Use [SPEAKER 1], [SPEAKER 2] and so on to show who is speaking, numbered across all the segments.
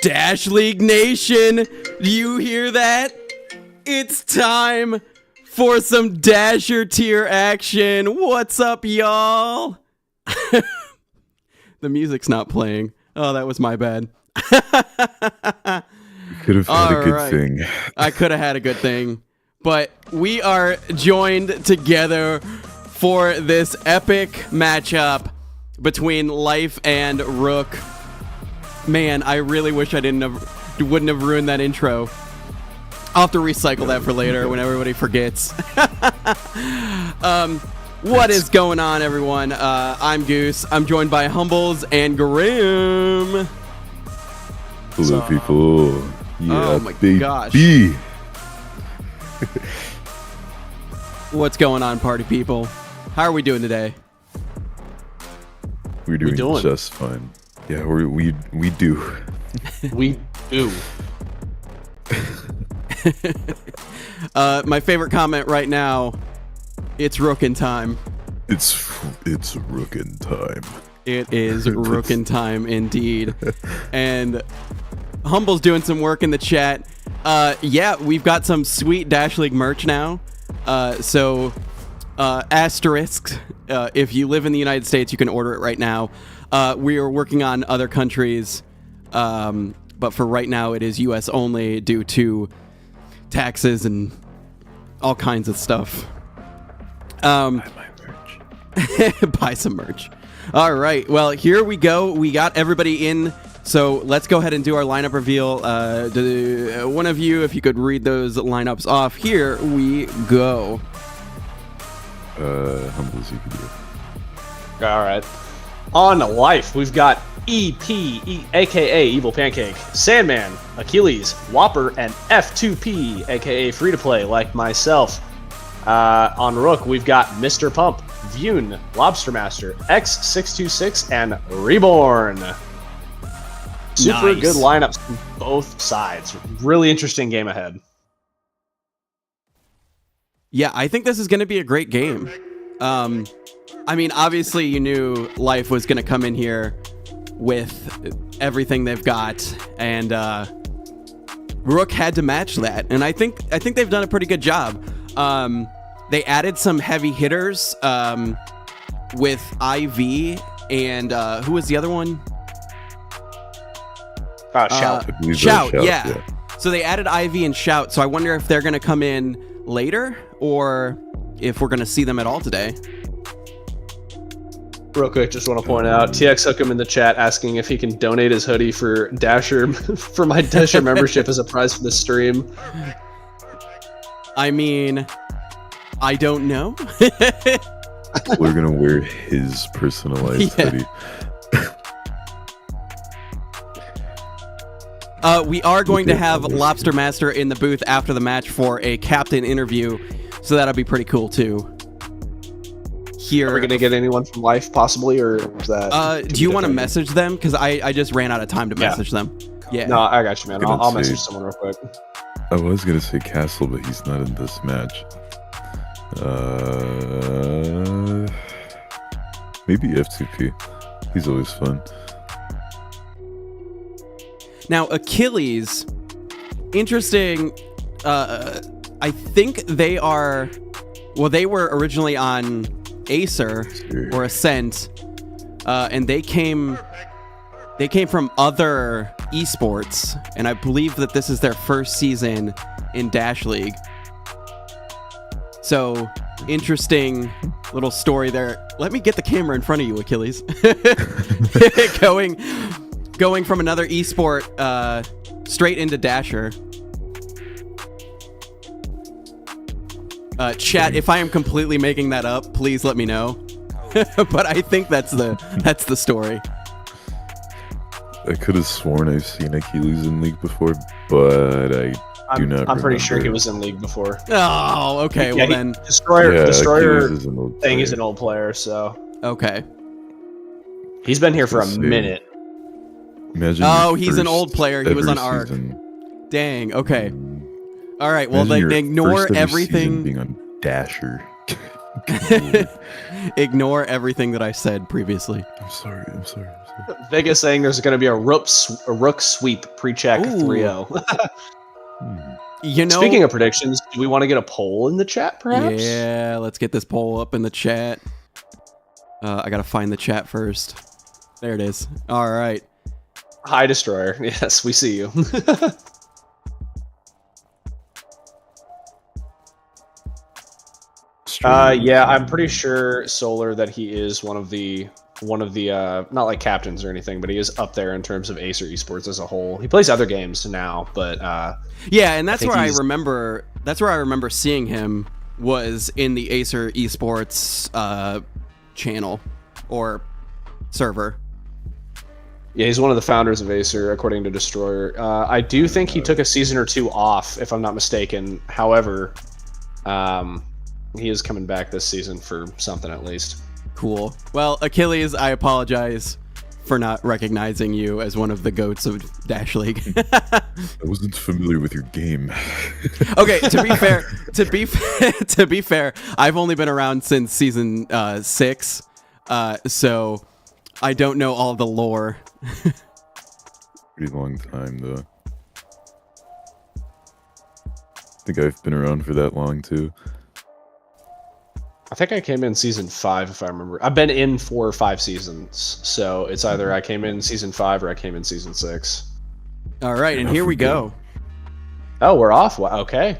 [SPEAKER 1] Dash League Nation, do you hear that? It's time for some Dasher tier action. What's up, y'all? The music's not playing. Oh, that was my bad.
[SPEAKER 2] You could have had a good thing.
[SPEAKER 1] I could have had a good thing. But we are joined together for this epic matchup between Life and Rook. Man, I really wish I wouldn't have ruined that intro. I'll have to recycle that for later when everybody forgets. What is going on, everyone? I'm Goose. I'm joined by Humbles and Grim.
[SPEAKER 2] Hello, people. Yeah,
[SPEAKER 1] oh my gosh. What's going on, party people? How are we doing today?
[SPEAKER 2] We're doing just fine. Yeah, we do.
[SPEAKER 3] We do.
[SPEAKER 1] My favorite comment right now, it's Rookin' time.
[SPEAKER 2] It's Rookin' time.
[SPEAKER 1] It is Rookin' time indeed. And Humble's doing some work in the chat. Yeah, we've got some sweet Dash League merch now. So asterisk, if you live in the United States, you can order it right now. We are working on other countries, but for right now, it is U.S. only due to taxes and all kinds of stuff.
[SPEAKER 2] Buy my merch.
[SPEAKER 1] Buy some merch. All right. Well, here we go. We got everybody in. So let's go ahead and do our lineup reveal. One of you, if you could read those lineups off. Here we go.
[SPEAKER 2] Humbles, you can do it.
[SPEAKER 3] All right. On Life, we've got EP, aka Evil Pancake, Sandman, Achilles, Whopper, and F2P, aka Free to Play, like myself. On Rook, we've got Mr. Pump, Vune, Lobster Master, X626, and Reborn. Super good lineups from both sides. Really interesting game ahead.
[SPEAKER 1] Yeah, I think this is going to be a great game. I mean, obviously you knew Life was going to come in here with everything they've got, and Rook had to match that, and I think they've done a pretty good job. They added some heavy hitters with IV and who was the other one?
[SPEAKER 3] Shout.
[SPEAKER 1] Shout, yeah. So they added IV and Shout, so I wonder if they're going to come in later or if we're going to see them at all today.
[SPEAKER 3] Real quick, just want to point out, TX Hookem in the chat asking if he can donate his hoodie for Dasher for my Dasher membership as a prize for the stream.
[SPEAKER 1] I mean, I don't know.
[SPEAKER 2] We're gonna wear his personalized hoodie.
[SPEAKER 1] We are going to have Lobster Master in the booth after the match for a captain interview, so that'll be pretty cool too. Here,
[SPEAKER 3] are we gonna get anyone from Life possibly, or is that?
[SPEAKER 1] Do you want to message them? Because I just ran out of time to message them. Yeah.
[SPEAKER 3] No, I got you, man. I'll message someone real quick.
[SPEAKER 2] I was gonna say Castle, but he's not in this match. Maybe F2P. He's always fun.
[SPEAKER 1] Now, Achilles, interesting. I think they are. Well, they were originally on Acer or Ascent, and they came from other esports, and I believe that this is their first season in Dash League. So, interesting little story there. Let me get the camera in front of you, Achilles. Going from another esport straight into Dasher. Chat, if I am completely making that up, please let me know. But I think that's the story.
[SPEAKER 2] I could have sworn I've seen Achilles in League before, but I do not.
[SPEAKER 3] I'm pretty sure he was in League before.
[SPEAKER 1] Oh, okay. Well then,
[SPEAKER 3] Destroyer thing is an old player, so
[SPEAKER 1] okay.
[SPEAKER 3] He's been here for a minute.
[SPEAKER 2] Imagine
[SPEAKER 1] he's an old player. He was on Arc. Dang. Okay. All right. Well, they ignore everything.
[SPEAKER 2] Being on Dasher.
[SPEAKER 1] Ignore everything that I said previously.
[SPEAKER 2] I'm sorry.
[SPEAKER 3] Vega's saying there's going to be a rook sweep pre-check
[SPEAKER 1] Ooh.
[SPEAKER 3] 3-0.
[SPEAKER 1] You know,
[SPEAKER 3] Speaking of predictions, do we want to get a poll in the chat, perhaps?
[SPEAKER 1] yeah, let's get this poll up in the chat. I gotta find the chat first. There it is. All right.
[SPEAKER 3] Hi, Destroyer. Yes, we see you. Yeah, I'm pretty sure Solar that he is one of the not like captains or anything, but he is up there in terms of Acer esports as a whole. He plays other games now, but
[SPEAKER 1] yeah, and that's where I
[SPEAKER 3] he's-
[SPEAKER 1] remember. That's where I remember seeing him was in the Acer esports channel or server.
[SPEAKER 3] yeah, he's one of the founders of Acer, according to Destroyer. I do think he took a season or two off, if I'm not mistaken. However, he is coming back this season for something at least.
[SPEAKER 1] Cool. Well, Achilles, I apologize for not recognizing you as one of the goats of Dash League.
[SPEAKER 2] I wasn't familiar with your game.
[SPEAKER 1] Okay, to be fair, I've only been around since season 6, so I don't know all the lore.
[SPEAKER 2] Pretty long time though. I think I've been around for that long too.
[SPEAKER 3] I think I came in season 5, if I remember. I've been in 4 or 5 seasons, so it's either I came in season 5 or I came in season 6.
[SPEAKER 1] All right, and here we go.
[SPEAKER 3] Oh, we're off. Wow, okay.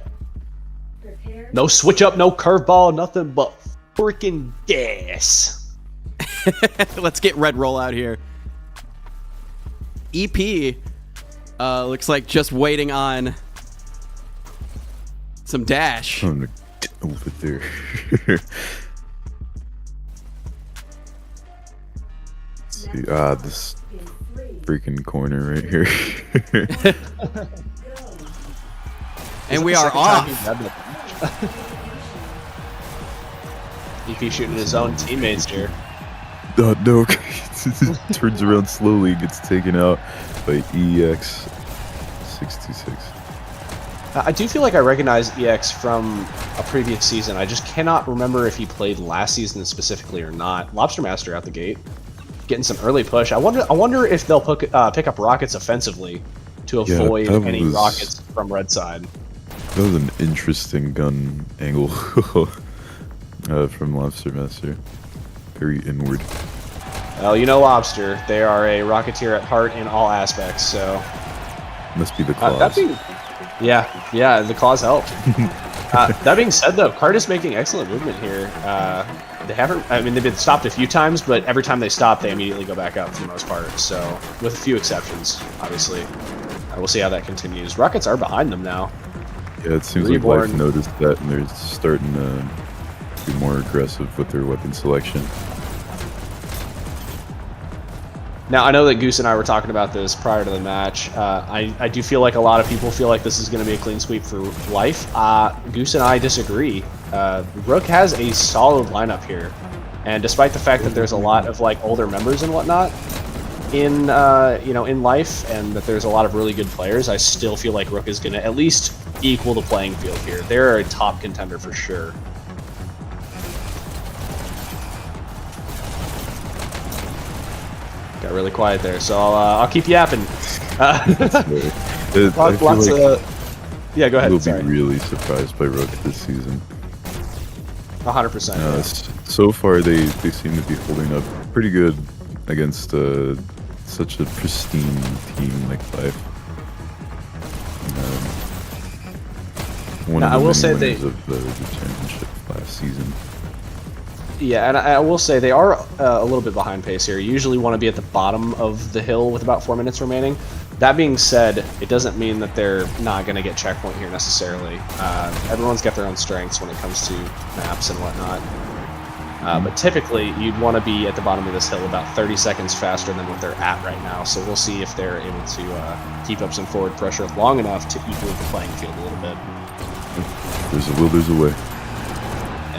[SPEAKER 3] No switch up, no curveball, nothing but freaking gas.
[SPEAKER 1] Let's get red roll out here. EP looks like just waiting on some dash.
[SPEAKER 2] I'm gonna get over there. Let's see. This freaking corner right here.
[SPEAKER 1] And we are off.
[SPEAKER 3] EP shooting his own teammates here.
[SPEAKER 2] No, turns around slowly, gets taken out by EX626.
[SPEAKER 3] I do feel like I recognize EX from a previous season. I just cannot remember if he played last season specifically or not. Lobster Master out the gate, getting some early push. I wonder if they'll pick up rockets offensively to avoid any rockets from red side.
[SPEAKER 2] That was an interesting gun angle from Lobster Master. Very inward.
[SPEAKER 3] Well, you know Lobster. They are a Rocketeer at heart in all aspects, so...
[SPEAKER 2] Must be the claws.
[SPEAKER 3] Yeah, the claws help. That being said, though, Card is making excellent movement here. They haven't... I mean, they've been stopped a few times, but every time they stop, they immediately go back up for the most part. So, with a few exceptions, obviously. We'll see how that continues. Rockets are behind them now.
[SPEAKER 2] Yeah, it seems like Life noticed that, and they're starting to be more aggressive with their weapon selection.
[SPEAKER 3] Now, I know that Goose and I were talking about this prior to the match. I do feel like a lot of people feel like this is going to be a clean sweep for Life. Goose and I disagree. Rook has a solid lineup here. And despite the fact that there's a lot of like older members and whatnot in in Life, and that there's a lot of really good players, I still feel like Rook is going to at least equal the playing field here. They're a top contender for sure. Got really quiet there, so I'll keep yapping. Lots of... Yeah, go ahead.
[SPEAKER 2] We'll be really surprised by Rook this season.
[SPEAKER 3] 100%.
[SPEAKER 2] So far, they seem to be holding up pretty good against such a pristine team like Life. One of the
[SPEAKER 3] I will say
[SPEAKER 2] winners of the championship last season.
[SPEAKER 3] Yeah, and I will say they are a little bit behind pace here. You usually want to be at the bottom of the hill with about 4 minutes remaining. That being said, it doesn't mean that they're not going to get checkpoint here necessarily. Everyone's got their own strengths when it comes to maps and whatnot. But typically, you'd want to be at the bottom of this hill about 30 seconds faster than what they're at right now. So we'll see if they're able to keep up some forward pressure long enough to equal the playing field a little bit.
[SPEAKER 2] There's a will, there's a way.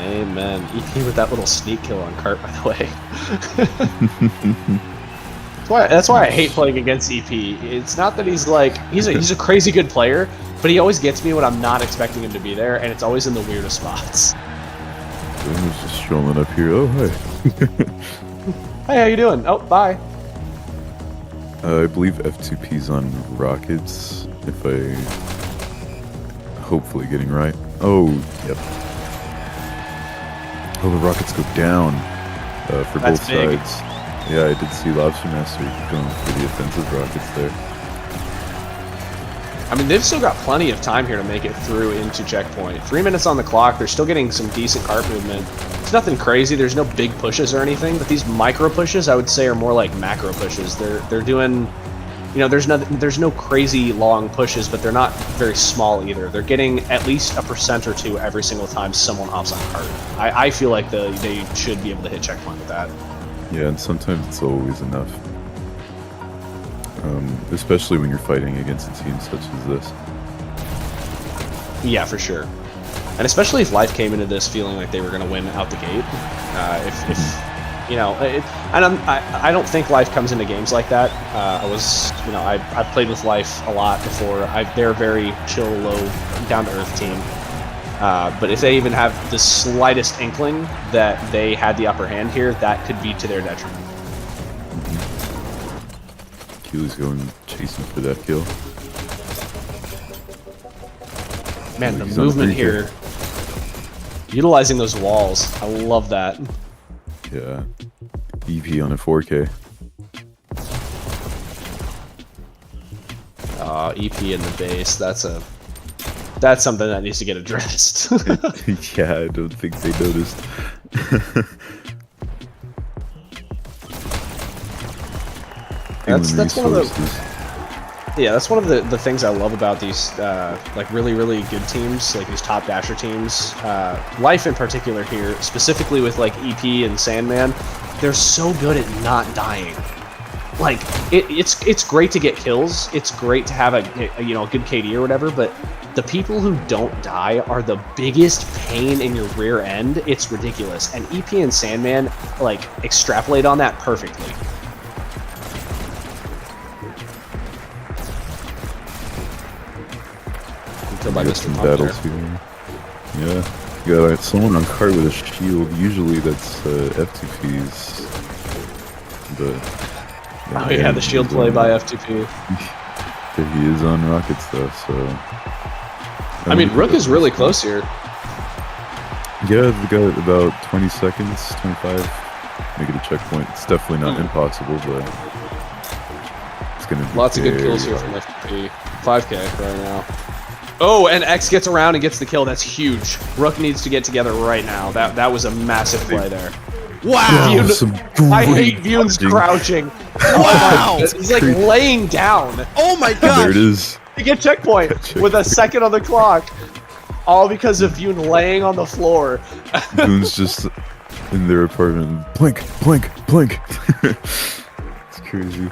[SPEAKER 3] Amen. EP with that little sneak kill on Cart, by the way. That's why I hate playing against EP. It's not that he's like he's a crazy good player, but he always gets me when I'm not expecting him to be there, and it's always in the weirdest spots.
[SPEAKER 2] Boom is just strolling up here. Oh, hi.
[SPEAKER 3] Hey, how you doing? Oh, bye.
[SPEAKER 2] I believe F2P's on rockets, if I... hopefully getting right. Oh, yep. Oh, the rockets go down for
[SPEAKER 3] That's
[SPEAKER 2] both
[SPEAKER 3] big.
[SPEAKER 2] sides. Yeah, I did see Lobster Master going for the offensive rockets there.
[SPEAKER 3] I mean, they've still got plenty of time here to make it through into checkpoint. 3 minutes on the clock. They're still getting some decent cart movement. It's nothing crazy. There's no big pushes or anything, but these micro pushes, I would say, are more like macro pushes. They're doing, you know, there's no crazy long pushes, but they're not very small either. They're getting at least 1% or 2 every single time someone hops on a cart. I feel like they should be able to hit checkpoint with that.
[SPEAKER 2] Yeah, and sometimes it's always enough. Especially when you're fighting against a team such as this.
[SPEAKER 3] Yeah, for sure. And especially if Life came into this feeling like they were going to win out the gate. If you know, I don't think Life comes into games like that. I've played with Life a lot before. They're a very chill, low, down to earth team. But if they even have the slightest inkling that they had the upper hand here, that could be to their detriment.
[SPEAKER 2] Keely's going chasing for that kill.
[SPEAKER 3] Man, the
[SPEAKER 2] He's on
[SPEAKER 3] movement
[SPEAKER 2] 3K.
[SPEAKER 3] here, utilizing those walls, I love that.
[SPEAKER 2] Yeah. EP on a 4K.
[SPEAKER 3] EP in the base, that's something that needs to get addressed.
[SPEAKER 2] Yeah, I don't think they noticed.
[SPEAKER 3] That's one of that's one of the things I love about these like really good teams, like these top dasher teams. Life in particular here, specifically with like EP and Sandman, they're so good at not dying. Like it's great to get kills, it's great to have a good KD or whatever, but the people who don't die are the biggest pain in your rear end. It's ridiculous, and EP and Sandman like extrapolate on that perfectly. By
[SPEAKER 2] Got
[SPEAKER 3] Mr.
[SPEAKER 2] some
[SPEAKER 3] Pump
[SPEAKER 2] battles here. Yeah. You got someone on cart with a shield. Usually that's F2P's. But
[SPEAKER 3] Oh yeah, the shield play by F2P.
[SPEAKER 2] But he is on rockets though, so.
[SPEAKER 3] I mean, Rook is really close here.
[SPEAKER 2] Yeah, we got about 20 seconds, 25. Make it a checkpoint. It's definitely not impossible, but it's gonna be
[SPEAKER 3] Lots of good kills here from F2P. 5K right now. Oh, and X gets around and gets the kill. That's huge. Rook needs to get together right now. That was a massive play there.
[SPEAKER 1] Wow!
[SPEAKER 3] I hate Vune's crouching.
[SPEAKER 1] Wow!
[SPEAKER 3] He's like laying down
[SPEAKER 1] Oh my
[SPEAKER 2] There
[SPEAKER 1] gosh!
[SPEAKER 2] it is.
[SPEAKER 3] to get checkpoint with a second on the clock. All because of Vune laying on the floor.
[SPEAKER 2] Goon's just in their apartment. Blink, blink, blink. It's crazy.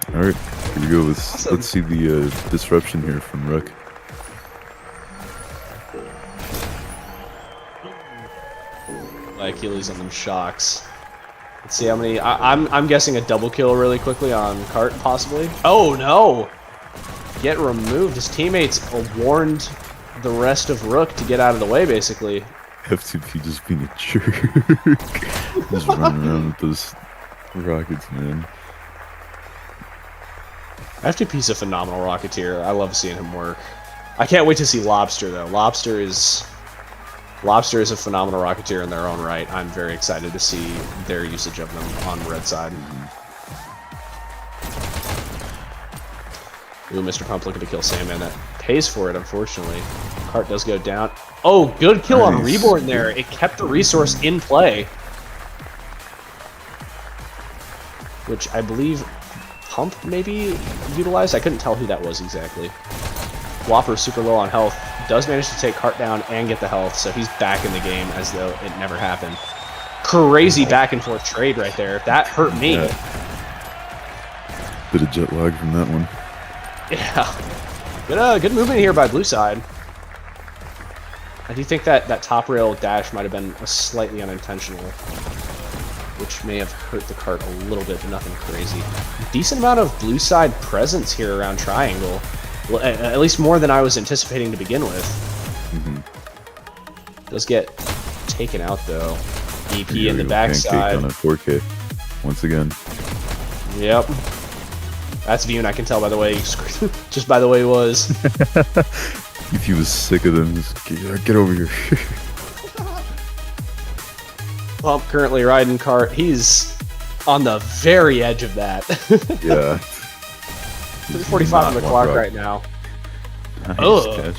[SPEAKER 2] Alright, here we go. Let's see the disruption here from Rook.
[SPEAKER 3] My Achilles on them shocks. Let's see how many. I'm guessing a double kill really quickly on Cart possibly. Oh no! Get removed. His teammates warned the rest of Rook to get out of the way, basically.
[SPEAKER 2] F2P just being a jerk. Just running around with those rockets, man.
[SPEAKER 3] F2P's a phenomenal Rocketeer. I love seeing him work. I can't wait to see Lobster, though. Lobster is a phenomenal Rocketeer in their own right. I'm very excited to see their usage of them on the red side. Ooh, Mr. Pump looking to kill Sandman. That pays for it, unfortunately. Cart does go down. Oh, good kill on
[SPEAKER 2] Nice.
[SPEAKER 3] Reborn there. It kept the resource in play. Which I believe Pump maybe utilized. I couldn't tell who that was exactly. Whopper super low on health. Does manage to take Cart down and get the health, so he's back in the game as though it never happened. Crazy back and forth trade right there. That hurt me.
[SPEAKER 2] Yeah. Bit of jet lag from that one.
[SPEAKER 3] Yeah. Good movement here by blue side. I do think that top rail dash might have been slightly unintentional, which may have hurt the Cart a little bit, but nothing crazy. Decent amount of blue side presence here around Triangle. Well, at least more than I was anticipating to begin with. Does get taken out though. EP
[SPEAKER 2] Here
[SPEAKER 3] in the
[SPEAKER 2] we go,
[SPEAKER 3] backside.
[SPEAKER 2] Pancake on a 4K. Once again.
[SPEAKER 3] Yep. That's Vune, I can tell by the way he screamed. Just by the way he was.
[SPEAKER 2] If he was sick of them, just get over here.
[SPEAKER 3] Pump currently riding cart. He's on the very edge of that.
[SPEAKER 2] Yeah.
[SPEAKER 3] 3:45 on the clock right now.
[SPEAKER 2] Nice
[SPEAKER 3] Ugh.
[SPEAKER 2] catch.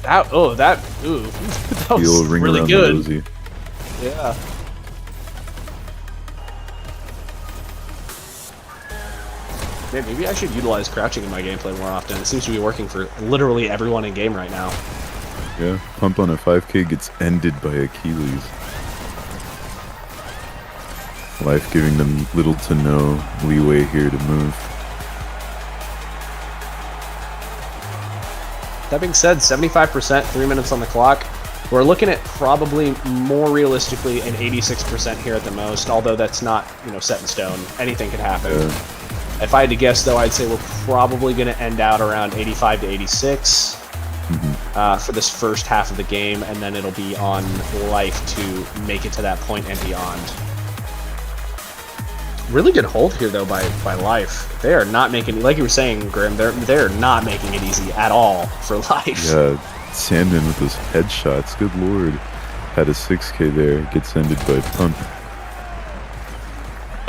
[SPEAKER 3] That that
[SPEAKER 2] The
[SPEAKER 3] was
[SPEAKER 2] old ring
[SPEAKER 3] really
[SPEAKER 2] around
[SPEAKER 3] good.
[SPEAKER 2] the rosy.
[SPEAKER 3] Yeah. Man, maybe I should utilize crouching in my gameplay more often. It seems to be working for literally everyone in game right now.
[SPEAKER 2] Yeah, pump on a 5K gets ended by Achilles. Life giving them little to no leeway here to move.
[SPEAKER 3] That being said, 75%, 3 minutes on the clock. We're looking at probably more realistically an 86% here at the most, although that's not, set in stone. Anything could happen. If I had to guess, though, I'd say we're probably going to end out around 85 to 86 for this first half of the game, and then it'll be on Life to make it to that point and beyond. Really good hold here, though, by Life. They are not making, like you were saying, Grim, they're not making it easy at all for Life.
[SPEAKER 2] Yeah, Sandman with those headshots, good lord. Had a 6K there, gets ended by pump.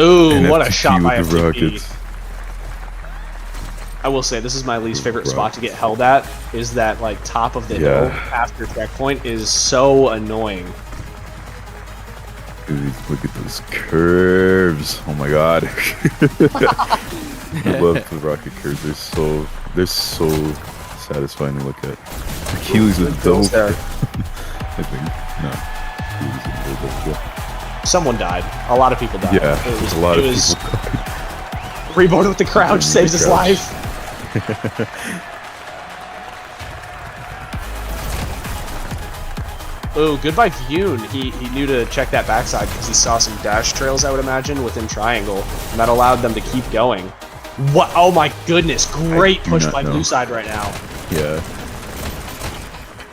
[SPEAKER 3] Ooh,
[SPEAKER 2] And
[SPEAKER 3] what a
[SPEAKER 2] FTP
[SPEAKER 3] shot by
[SPEAKER 2] with the
[SPEAKER 3] FTP.
[SPEAKER 2] rockets.
[SPEAKER 3] I will say, this is my least favorite spot to get held at, is that, like, top of the hill after checkpoint is so annoying.
[SPEAKER 2] Dude, look at those curves. Oh my god. I love the rocket curves. They're so satisfying to look at. Achilles with dope.
[SPEAKER 3] There.
[SPEAKER 2] I think. No. Achilles with dope, yeah.
[SPEAKER 3] Someone died. A lot of people died.
[SPEAKER 2] Yeah,
[SPEAKER 3] It was,
[SPEAKER 2] a lot
[SPEAKER 3] it
[SPEAKER 2] of
[SPEAKER 3] was
[SPEAKER 2] people.
[SPEAKER 3] Reborn with the crouch saves his
[SPEAKER 2] Crouch.
[SPEAKER 3] life. Oh, good by Vune. He knew to check that backside because he saw some dash trails, I would imagine, within triangle, and that allowed them to keep going. What? Oh my goodness! Great push by blue side right now.
[SPEAKER 2] Yeah.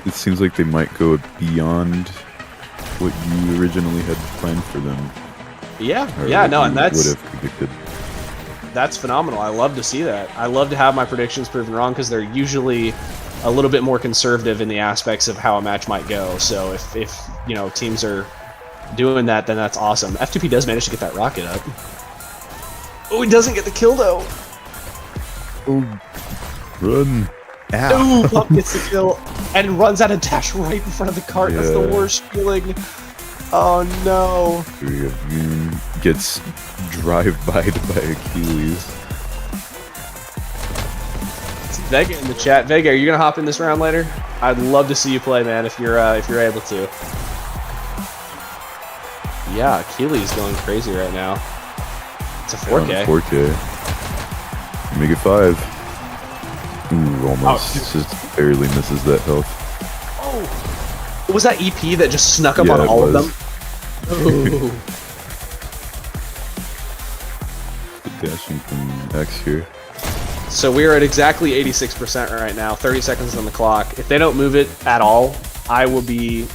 [SPEAKER 2] It seems like they might go beyond what you originally had planned for them.
[SPEAKER 3] Yeah,
[SPEAKER 2] Or
[SPEAKER 3] yeah,
[SPEAKER 2] what
[SPEAKER 3] no,
[SPEAKER 2] you
[SPEAKER 3] and that's
[SPEAKER 2] would have predicted.
[SPEAKER 3] that's phenomenal. I love to see that. I love to have my predictions proven wrong because they're usually a little bit more conservative in the aspects of how a match might go. So if teams are doing that, then that's awesome. F2P does manage to get that rocket up. Oh, he doesn't get the kill though.
[SPEAKER 2] Oh, run! Ow.
[SPEAKER 3] Ooh, Pump gets the kill and runs out of dash right in front of the cart. That's the
[SPEAKER 2] Yeah.
[SPEAKER 3] worst feeling. Oh no.
[SPEAKER 2] Here we go. Vune gets drive-by'd by Achilles.
[SPEAKER 3] Vega in the chat. Vega, are you gonna hop in this round later? I'd love to see you play, man, if you're able to. Yeah, Achilles going crazy right now. It's a 4K.
[SPEAKER 2] On a 4K. Make it 5. Ooh, almost.
[SPEAKER 3] Oh.
[SPEAKER 2] Just barely misses that health.
[SPEAKER 3] Oh, was that EP that just snuck up
[SPEAKER 2] Yeah,
[SPEAKER 3] on
[SPEAKER 2] it
[SPEAKER 3] all of
[SPEAKER 2] was.
[SPEAKER 3] them? Ooh.
[SPEAKER 2] Dashing from X here.
[SPEAKER 3] So we are at exactly 86% right now. 30 seconds on the clock. If they don't move it at all, I will be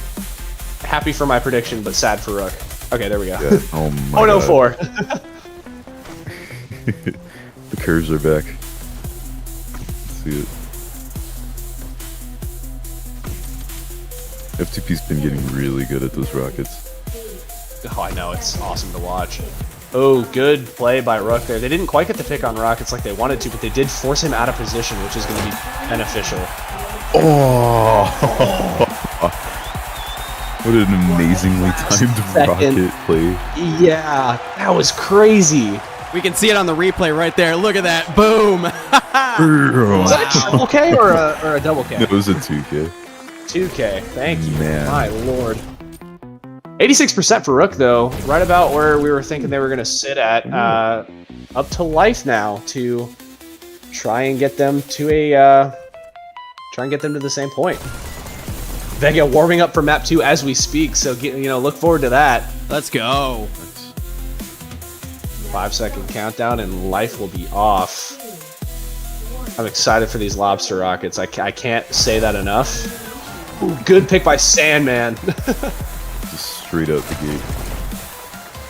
[SPEAKER 3] happy for my prediction, but sad for Rook. Okay, there we go.
[SPEAKER 2] Yeah. Oh my
[SPEAKER 3] Oh no,
[SPEAKER 2] god.
[SPEAKER 3] 4.
[SPEAKER 2] The curves are back. Let's see it. F2P's been getting really good at those rockets.
[SPEAKER 3] Oh, I know, it's awesome to watch. Oh, good play by Rook there. They didn't quite get the pick on Rockets like they wanted to, but they did force him out of position, which is going to be beneficial.
[SPEAKER 2] Oh! What an amazingly timed rocket play.
[SPEAKER 3] Yeah, that was crazy.
[SPEAKER 1] We can see it on the replay right there. Look at that. Boom.
[SPEAKER 3] Was that a triple K or a double K?
[SPEAKER 2] It was a 2K.
[SPEAKER 3] 2K. Thank you.
[SPEAKER 2] Man.
[SPEAKER 3] My lord. 86% for Rook, though. Right about where we were thinking they were going to sit at. Up to Life now to try and get them to the same point. Vega warming up for map 2 as we speak, so look forward to that.
[SPEAKER 1] Let's go.
[SPEAKER 3] 5-second countdown and Life will be off. I'm excited for these lobster rockets. I can't say that enough. Ooh, good pick by Sandman.
[SPEAKER 2] Just straight out the gate.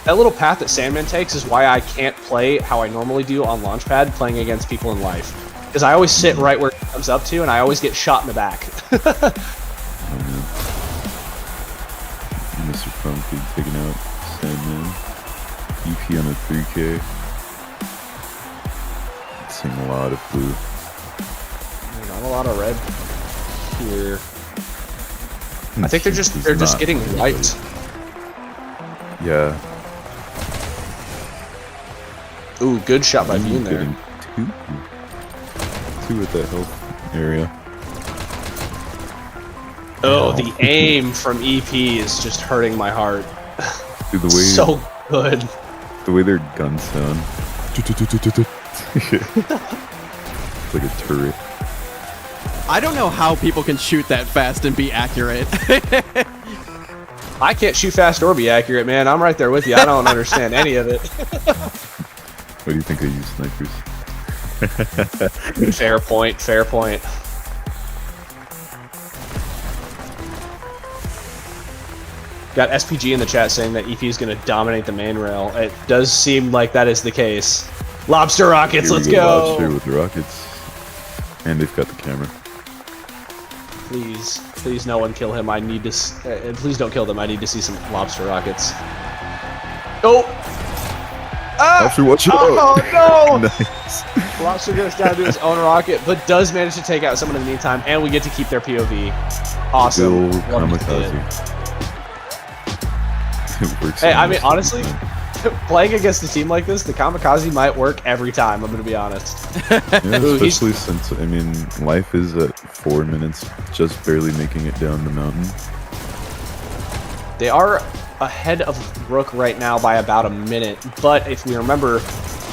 [SPEAKER 3] That little path that Sandman takes is why I can't play how I normally do on Launchpad, playing against people in life. Because I always sit right where it comes up to, and I always get shot in the back.
[SPEAKER 2] Oh man. Mr. Funky taking out Sandman. EP on a 3K. Seeing a lot of blue.
[SPEAKER 3] Not a lot of red here. I think they're just getting wiped.
[SPEAKER 2] Yeah.
[SPEAKER 3] Ooh, good shot by Bean there.
[SPEAKER 2] Two at that health area.
[SPEAKER 3] Oh, the aim from EP is just hurting my heart.
[SPEAKER 2] Dude, the way
[SPEAKER 3] So good.
[SPEAKER 2] the way their guns sound. It's like a turret.
[SPEAKER 1] I don't know how people can shoot that fast and be accurate.
[SPEAKER 3] I can't shoot fast or be accurate, man. I'm right there with you. I don't understand any of it.
[SPEAKER 2] What do you think I use snipers?
[SPEAKER 3] Fair point, fair point. Got SPG in the chat saying that EP is going to dominate the main rail. It does seem like that is the case. Lobster rockets,
[SPEAKER 2] Here we
[SPEAKER 3] let's go!
[SPEAKER 2] Lobster with the rockets. And they've got the camera.
[SPEAKER 3] Please, please no one kill him. I need to... please don't kill them. I need to see some lobster rockets. Oh! Ah!
[SPEAKER 2] Lobster, watch it
[SPEAKER 3] Oh,
[SPEAKER 2] out!
[SPEAKER 3] no!
[SPEAKER 2] Nice.
[SPEAKER 3] Lobster goes down to his own rocket, but does manage to take out someone in the meantime, and we get to keep their POV. Awesome.
[SPEAKER 2] Bill
[SPEAKER 3] Love to see it.
[SPEAKER 2] Kamikaze. It works
[SPEAKER 3] Hey, I mean,
[SPEAKER 2] almost every
[SPEAKER 3] honestly,
[SPEAKER 2] time.
[SPEAKER 3] playing against a team like this, the Kamikaze might work every time, I'm going to be honest.
[SPEAKER 2] Yeah,
[SPEAKER 3] Ooh, he's-
[SPEAKER 2] especially since, I mean, life is at 4 minutes, just barely making it down the mountain.
[SPEAKER 3] They are ahead of Rook right now by about a minute, but if we remember,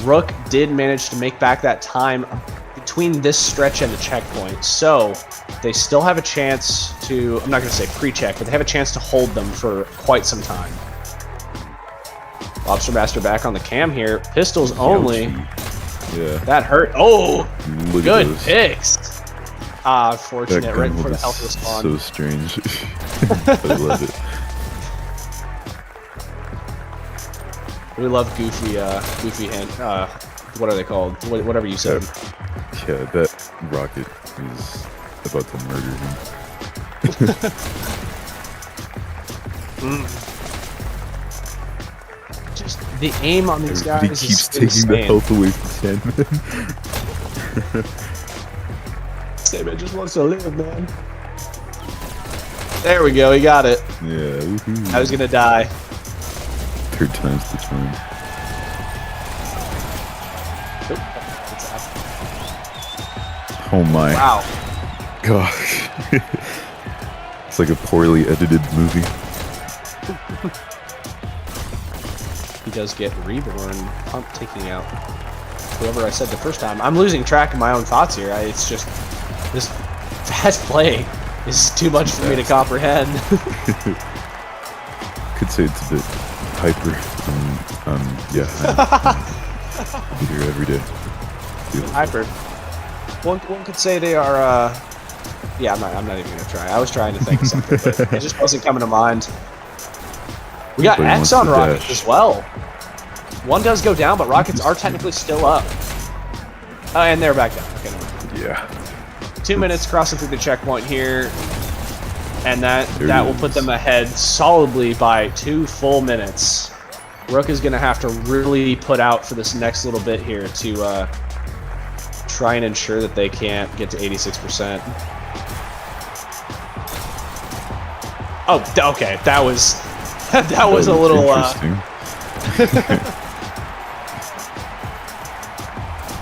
[SPEAKER 3] Rook did manage to make back that time between this stretch and the checkpoint, so they still have a chance to, I'm not going to say pre-check, but they have a chance to hold them for quite some time. Lobster Master back on the cam here. Pistols only.
[SPEAKER 2] Yeah.
[SPEAKER 3] That hurt. Oh,
[SPEAKER 2] Look at
[SPEAKER 3] good
[SPEAKER 2] those.
[SPEAKER 3] picks. Ah,
[SPEAKER 2] That
[SPEAKER 3] fortunate, right
[SPEAKER 2] gun
[SPEAKER 3] before the
[SPEAKER 2] is
[SPEAKER 3] health respawn.
[SPEAKER 2] so strange. I love it.
[SPEAKER 3] We love goofy hand. What are they called? Whatever you said.
[SPEAKER 2] Yeah, that rocket is about to murder him.
[SPEAKER 3] Just the aim on these guys
[SPEAKER 2] He keeps
[SPEAKER 3] is
[SPEAKER 2] taking
[SPEAKER 3] insane.
[SPEAKER 2] the health away from Sandman.
[SPEAKER 3] Sandman just wants to live, man. There we go. He got it.
[SPEAKER 2] Yeah, woohoo.
[SPEAKER 3] I was gonna die.
[SPEAKER 2] Third time's the charm. Oh my
[SPEAKER 3] Wow.
[SPEAKER 2] gosh. It's like a poorly edited movie.
[SPEAKER 3] He does get Reborn pump taking out whoever I said the first time. I'm losing track of my own thoughts here. It's just this fast play is too much for me to comprehend.
[SPEAKER 2] Could say it's a bit hyper. Yeah. I'm here every day.
[SPEAKER 3] Hyper. One could say they are. Yeah, I'm not even gonna try. I was trying to think of something, but it just wasn't coming to mind. We got
[SPEAKER 2] Everybody
[SPEAKER 3] X
[SPEAKER 2] wants
[SPEAKER 3] on
[SPEAKER 2] to
[SPEAKER 3] rockets
[SPEAKER 2] dash.
[SPEAKER 3] as well. One does go down, but rockets are technically still up. And they're back down. Okay, never mind.
[SPEAKER 2] Yeah.
[SPEAKER 3] 2 minutes crossing through the checkpoint here, and that
[SPEAKER 2] There it
[SPEAKER 3] will put
[SPEAKER 2] is.
[SPEAKER 3] them ahead solidly by 2 full minutes. Rook is gonna have to really put out for this next little bit here to try and ensure that they can't get to 86%. Oh, okay, that was that was a little.
[SPEAKER 2] Interesting.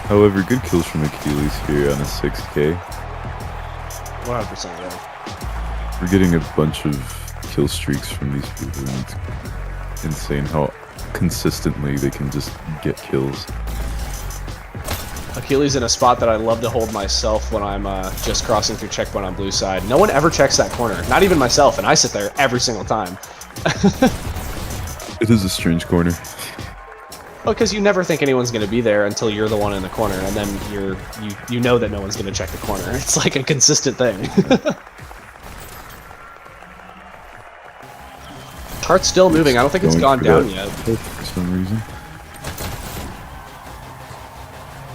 [SPEAKER 2] However, good kills from Achilles here on a 6K.
[SPEAKER 3] 100% yeah.
[SPEAKER 2] We're getting a bunch of kill streaks from these people, and it's insane how consistently they can just get kills.
[SPEAKER 3] Achilles in a spot that I love to hold myself when I'm just crossing through checkpoint on blue side. No one ever checks that corner, not even myself, and I sit there every single time.
[SPEAKER 2] It is a strange corner.
[SPEAKER 3] Well, because you never think anyone's going to be there until you're the one in the corner, and then you know that no one's going to check the corner. It's like a consistent thing. Cart's still moving. I don't think it's gone down yet.
[SPEAKER 2] For some reason.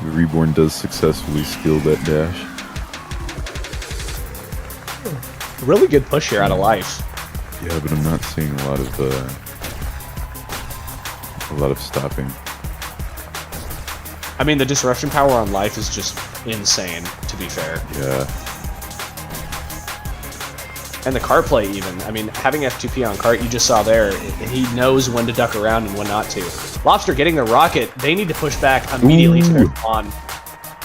[SPEAKER 2] The Reborn does successfully skill that dash.
[SPEAKER 3] Really good push here out of Life.
[SPEAKER 2] Yeah, but I'm not seeing a lot of stopping.
[SPEAKER 3] I mean, the disruption power on Life is just insane, to be fair.
[SPEAKER 2] Yeah.
[SPEAKER 3] And the cart play even. I mean, having F2P on cart, you just saw there, he knows when to duck around and when not to. Lobster getting the rocket. They need to push back immediately to their spawn.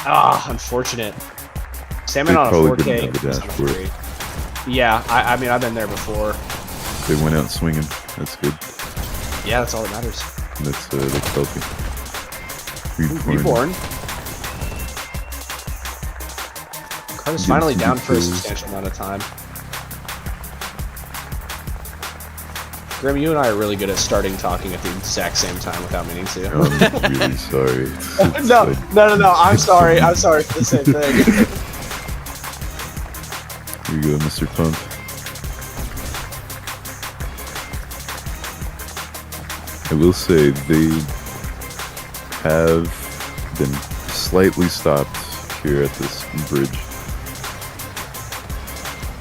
[SPEAKER 3] Ah, unfortunate. Salmon
[SPEAKER 2] They
[SPEAKER 3] on a
[SPEAKER 2] probably
[SPEAKER 3] 4K.
[SPEAKER 2] didn't have a dash for it.
[SPEAKER 3] Yeah, I mean, I've been there before.
[SPEAKER 2] They went out swinging. That's good.
[SPEAKER 3] Yeah, that's all that matters.
[SPEAKER 2] That's healthy.
[SPEAKER 3] Reborn. Cart is finally down for a
[SPEAKER 2] kills.
[SPEAKER 3] substantial amount of time. Grim, you and I are really good at starting talking at the exact same time without meaning to.
[SPEAKER 2] I'm really sorry. It's
[SPEAKER 3] No,
[SPEAKER 2] like-
[SPEAKER 3] no. I'm sorry. I'm sorry for the same thing.
[SPEAKER 2] Here you go, Mr. Pump. I will say they have been slightly stopped here at this bridge.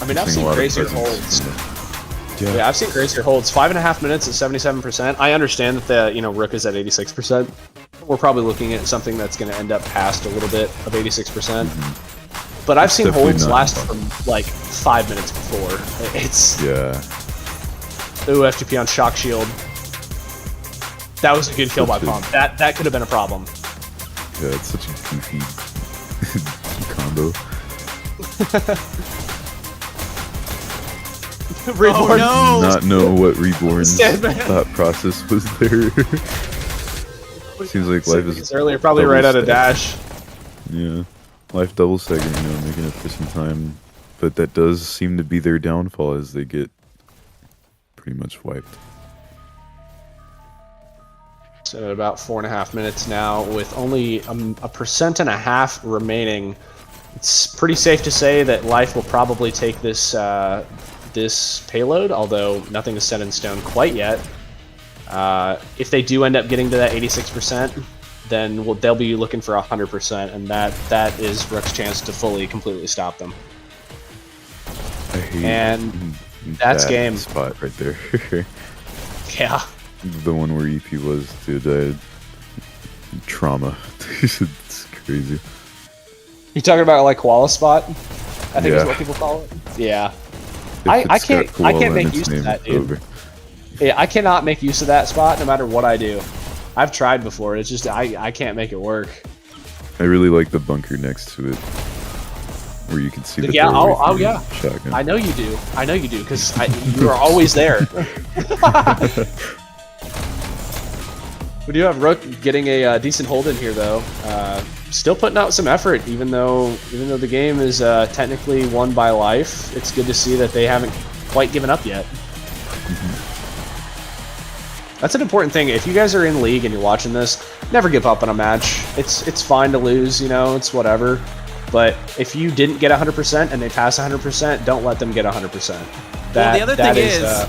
[SPEAKER 3] I mean, I've
[SPEAKER 2] Seeing
[SPEAKER 3] seen
[SPEAKER 2] a lot of
[SPEAKER 3] crazier
[SPEAKER 2] presence,
[SPEAKER 3] holds.
[SPEAKER 2] Yeah.
[SPEAKER 3] I've seen crazier holds. 5.5 minutes at 77%. I understand that the Rook is at 86%. We're probably looking at something that's going to end up past a little bit of 86%. But I've seen
[SPEAKER 2] definitely
[SPEAKER 3] holds
[SPEAKER 2] not
[SPEAKER 3] last
[SPEAKER 2] impossible.
[SPEAKER 3] from like 5 minutes before. It's
[SPEAKER 2] Yeah.
[SPEAKER 3] ooh, FTP on shock shield. That was a good kill by
[SPEAKER 2] Such a-
[SPEAKER 3] Pump. That could have been a problem.
[SPEAKER 2] Yeah, it's such a goofy combo.
[SPEAKER 3] Reborn.
[SPEAKER 1] Oh, no!
[SPEAKER 2] Not know what Reborn's
[SPEAKER 3] Sandman.
[SPEAKER 2] thought process was there. Seems like life is
[SPEAKER 3] Earlier, probably
[SPEAKER 2] double
[SPEAKER 3] right out of
[SPEAKER 2] stack.
[SPEAKER 3] dash.
[SPEAKER 2] Yeah, life double stacking, making it for some time, but that does seem to be their downfall as they get pretty much wiped.
[SPEAKER 3] So at about 4.5 minutes now, with only 1.5% remaining, it's pretty safe to say that Life will probably take this this payload, although nothing is set in stone quite yet. If they do end up getting to that 86%, then they'll be looking for 100%, and that is Rook's chance to completely stop them.
[SPEAKER 2] I hate
[SPEAKER 3] And that's
[SPEAKER 2] that
[SPEAKER 3] game.
[SPEAKER 2] spot right there.
[SPEAKER 3] Yeah.
[SPEAKER 2] The one where EP was, dude. Trauma. It's crazy.
[SPEAKER 3] You talking about like koala spot? I think is
[SPEAKER 2] Yeah.
[SPEAKER 3] what people call it. Yeah.
[SPEAKER 2] If
[SPEAKER 3] I
[SPEAKER 2] it's
[SPEAKER 3] can't-
[SPEAKER 2] got
[SPEAKER 3] I
[SPEAKER 2] koala
[SPEAKER 3] can't
[SPEAKER 2] in
[SPEAKER 3] make
[SPEAKER 2] its
[SPEAKER 3] use of
[SPEAKER 2] name,
[SPEAKER 3] that,
[SPEAKER 2] it's
[SPEAKER 3] dude.
[SPEAKER 2] over.
[SPEAKER 3] Yeah, I cannot make use of that spot no matter what I do. I've tried before. It's just I can't make it work.
[SPEAKER 2] I really like the bunker next to it, where you can see the
[SPEAKER 3] Yeah,
[SPEAKER 2] doorway
[SPEAKER 3] oh
[SPEAKER 2] through
[SPEAKER 3] yeah.
[SPEAKER 2] shotgun.
[SPEAKER 3] I know you do. I know you do because you are always there. We do have Rook getting a decent hold in here though. Still putting out some effort, even though the game is technically won by Life. It's good to see that they haven't quite given up yet. That's an important thing. If you guys are in League and you're watching this, never give up on a match. It's fine to lose, it's whatever. But if you didn't get 100% and they pass 100%, don't let them get 100%.
[SPEAKER 1] Well, the other thing is,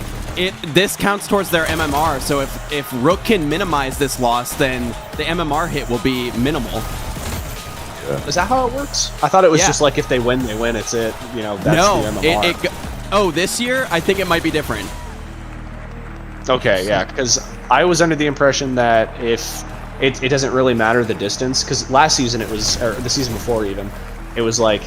[SPEAKER 1] this counts towards their MMR. So if Rook can minimize this loss, then the MMR hit will be minimal.
[SPEAKER 3] is that how it works? I thought it was
[SPEAKER 1] Yeah.
[SPEAKER 3] just like if they win, they win. It's it. That's
[SPEAKER 1] No,
[SPEAKER 3] the MMR.
[SPEAKER 1] this year I think it might be different.
[SPEAKER 3] Okay, yeah, because I was under the impression that if it doesn't really matter the distance, because last season it was, or the season before even, it was like,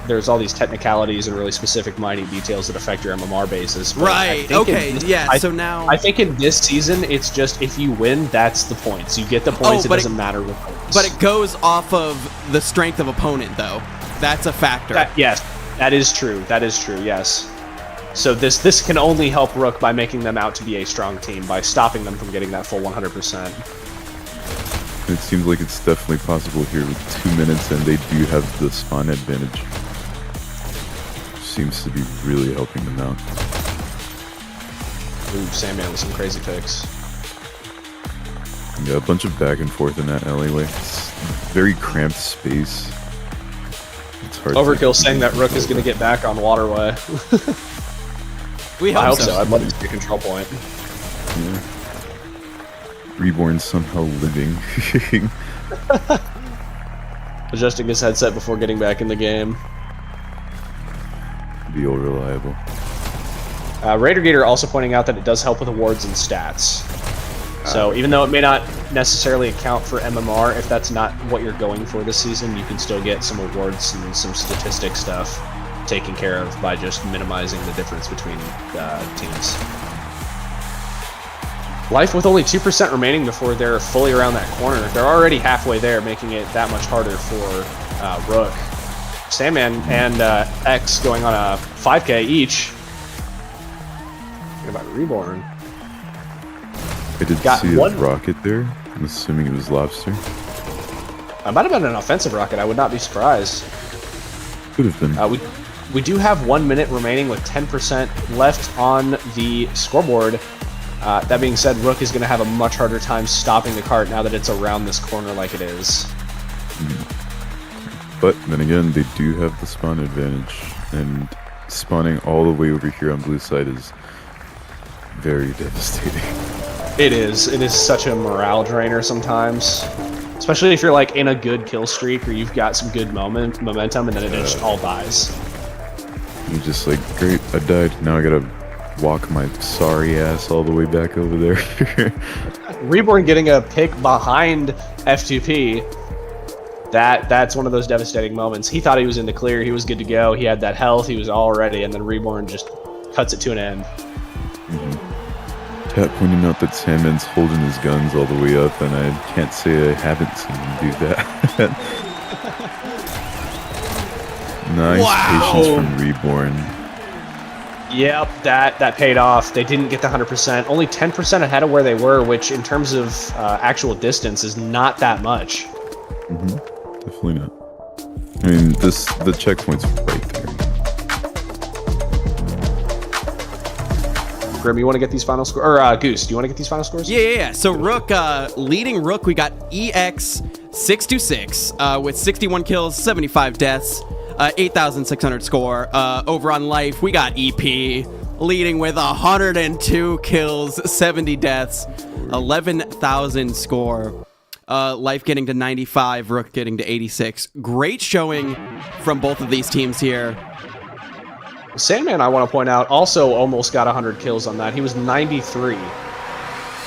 [SPEAKER 3] there's all these technicalities and really specific minute details that affect your MMR basis. But I
[SPEAKER 1] Right.
[SPEAKER 3] think
[SPEAKER 1] Okay.
[SPEAKER 3] I
[SPEAKER 1] now
[SPEAKER 3] I think in this season, it's just if you win, that's the points. You get the points, it
[SPEAKER 1] but
[SPEAKER 3] doesn't matter what points.
[SPEAKER 1] but it goes off of the strength of opponent, though. That's a factor.
[SPEAKER 3] Yes, that is true. That is true, yes. So this can only help Rook by making them out to be a strong team, by stopping them from getting that full 100%.
[SPEAKER 2] It seems like it's definitely possible here with 2 minutes, and they do have the spawn advantage. Seems to be really helping them out.
[SPEAKER 3] Ooh, Sandman with some crazy picks.
[SPEAKER 2] Yeah, a bunch of back and forth in that alleyway. It's very cramped space. It's hard.
[SPEAKER 3] Overkill saying that Rook is going to get back on Waterway.
[SPEAKER 1] We
[SPEAKER 3] I
[SPEAKER 1] hope
[SPEAKER 3] hope so. I'd love to see a control point.
[SPEAKER 2] Yeah. Reborn somehow living.
[SPEAKER 3] Adjusting his headset before getting back in the game.
[SPEAKER 2] Be all reliable.
[SPEAKER 3] Raider Gator also pointing out that it does help with awards and stats. So even though it may not necessarily account for MMR, if that's not what you're going for this season, you can still get some awards and some statistic stuff taken care of by just minimizing the difference between teams. Life with only 2% remaining before they're fully around that corner. They're already halfway there, making it that much harder for Rook. Sandman and X going on a 5K each. What about Reborn?
[SPEAKER 2] I did see a rocket there. I'm assuming it was Lobster.
[SPEAKER 3] It might have been an offensive rocket. I would not be surprised.
[SPEAKER 2] Could have been.
[SPEAKER 3] We do have 1 minute remaining with 10% left on the scoreboard. That being said, Rook is going to have a much harder time stopping the cart now that it's around this corner like it is.
[SPEAKER 2] But then again, they do have the spawn advantage, and spawning all the way over here on blue side is very devastating.
[SPEAKER 3] It is. It is such a morale drainer sometimes. Especially if you're like in a good kill streak or you've got some good momentum and then it just all dies.
[SPEAKER 2] You're just like, great, I died. Now I gotta walk my sorry ass all the way back over there.
[SPEAKER 3] Reborn getting a pick behind F2P. That's one of those devastating moments. He thought he was in the clear. He was good to go. He had that health. He was all ready. And then Reborn just cuts it to an end.
[SPEAKER 2] Cat pointing out that Sandman's holding his guns all the way up, and I can't say I haven't seen him do that. Nice patience from Reborn.
[SPEAKER 3] Yep, that paid off. They didn't get the 100%. Only 10% ahead of where they were, which in terms of actual distance is not that much.
[SPEAKER 2] Definitely not. I mean, the checkpoint's right there.
[SPEAKER 3] Grim, you want to get these final scores? Or Goose, do you want to get these final scores?
[SPEAKER 1] Yeah. So Rook, leading Rook, we got EX626 with 61 kills, 75 deaths, 8,600 score. Over on Life, we got EP leading with 102 kills, 70 deaths, 11,000 score. Life getting to 95, Rook getting to 86. Great showing from both of these teams here.
[SPEAKER 3] Sandman, I want to point out, also almost got 100 kills on that. He was 93.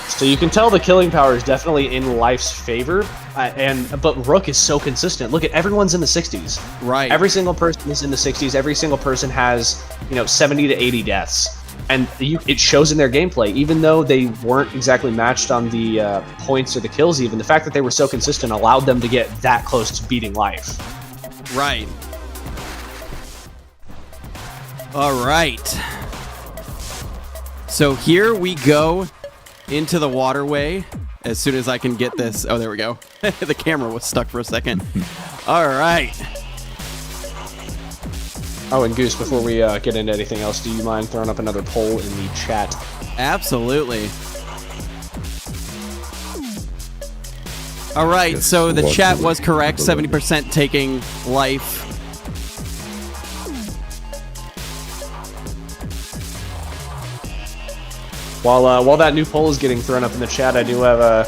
[SPEAKER 3] So you can tell the killing power is definitely in Life's favor. But Rook is so consistent. Look at everyone's in the 60s.
[SPEAKER 1] Right.
[SPEAKER 3] Every single person is in the 60s. Every single person has, 70 to 80 deaths. And it shows in their gameplay. Even though they weren't exactly matched on the points or the kills even, the fact that they were so consistent allowed them to get that close to beating Life.
[SPEAKER 1] Right. All right. So here we go into the Waterway. As soon as I can get this. Oh, there we go. The camera was stuck for a second. All right.
[SPEAKER 3] Oh, and Goose, before we get into anything else, do you mind throwing up another poll in the chat?
[SPEAKER 1] Absolutely. All right, so the chat was correct. 70% taking Life.
[SPEAKER 3] While that new poll is getting thrown up in the chat, I do have a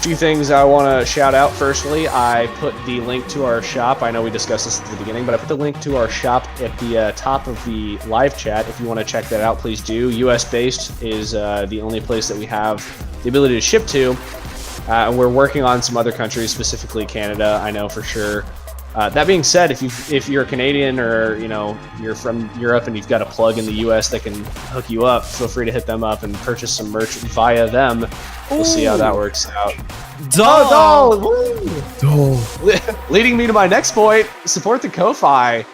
[SPEAKER 3] few things I want to shout out. Firstly, I put the link to our shop. I know we discussed this at the beginning, but I put the link to our shop at the top of the live chat. If you want to check that out, please do. US-based is the only place that we have the ability to ship to. And we're working on some other countries, specifically Canada, I know for sure. That being said, if you're a Canadian or you're from Europe and you've got a plug in the US that can hook you up, feel free to hit them up and purchase some merch via them. We'll see how that works out.
[SPEAKER 1] Doll!
[SPEAKER 3] Doll! Leading me to my next point, support the Ko-Fi,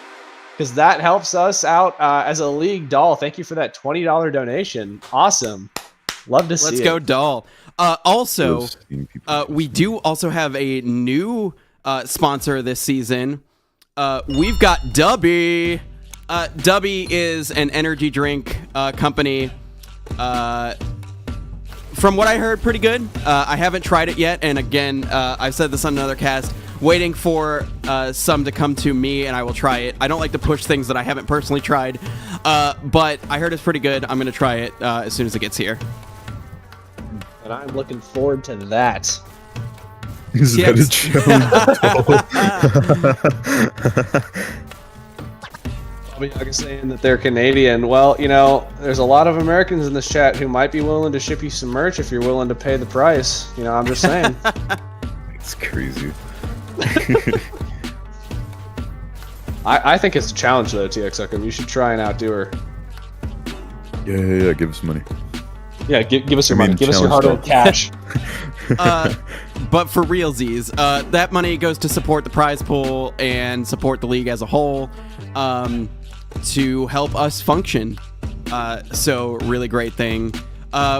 [SPEAKER 3] because that helps us out as a league. Doll, thank you for that $20 donation. Awesome. Love to see it.
[SPEAKER 1] Let's go, Doll. Also, we do also have a new sponsor this season. We've got Dubby. Dubby is an energy drink company. From what I heard, pretty good. I haven't tried it yet, and again, I've said this on another cast. waiting for some to come to me, and I will try it. I don't like to push things that I haven't personally tried, but I heard it's pretty good. I'm going to try it as soon as it gets here.
[SPEAKER 3] And I'm looking forward to that.
[SPEAKER 2] Is that a joke?
[SPEAKER 3] Bobby saying that they're Canadian. Well, you know, there's a lot of Americans in this chat who might be willing to ship you some merch if you're willing to pay the price. You know, I'm just saying.
[SPEAKER 2] It's crazy.
[SPEAKER 3] I think it's a challenge though, TX. You should try and outdo her.
[SPEAKER 2] Yeah. Give us money.
[SPEAKER 3] Yeah, give us your money. Give us your hard-earned cash.
[SPEAKER 1] But for realsies, that money goes to support the prize pool and support the league as a whole, to help us function. So really great thing.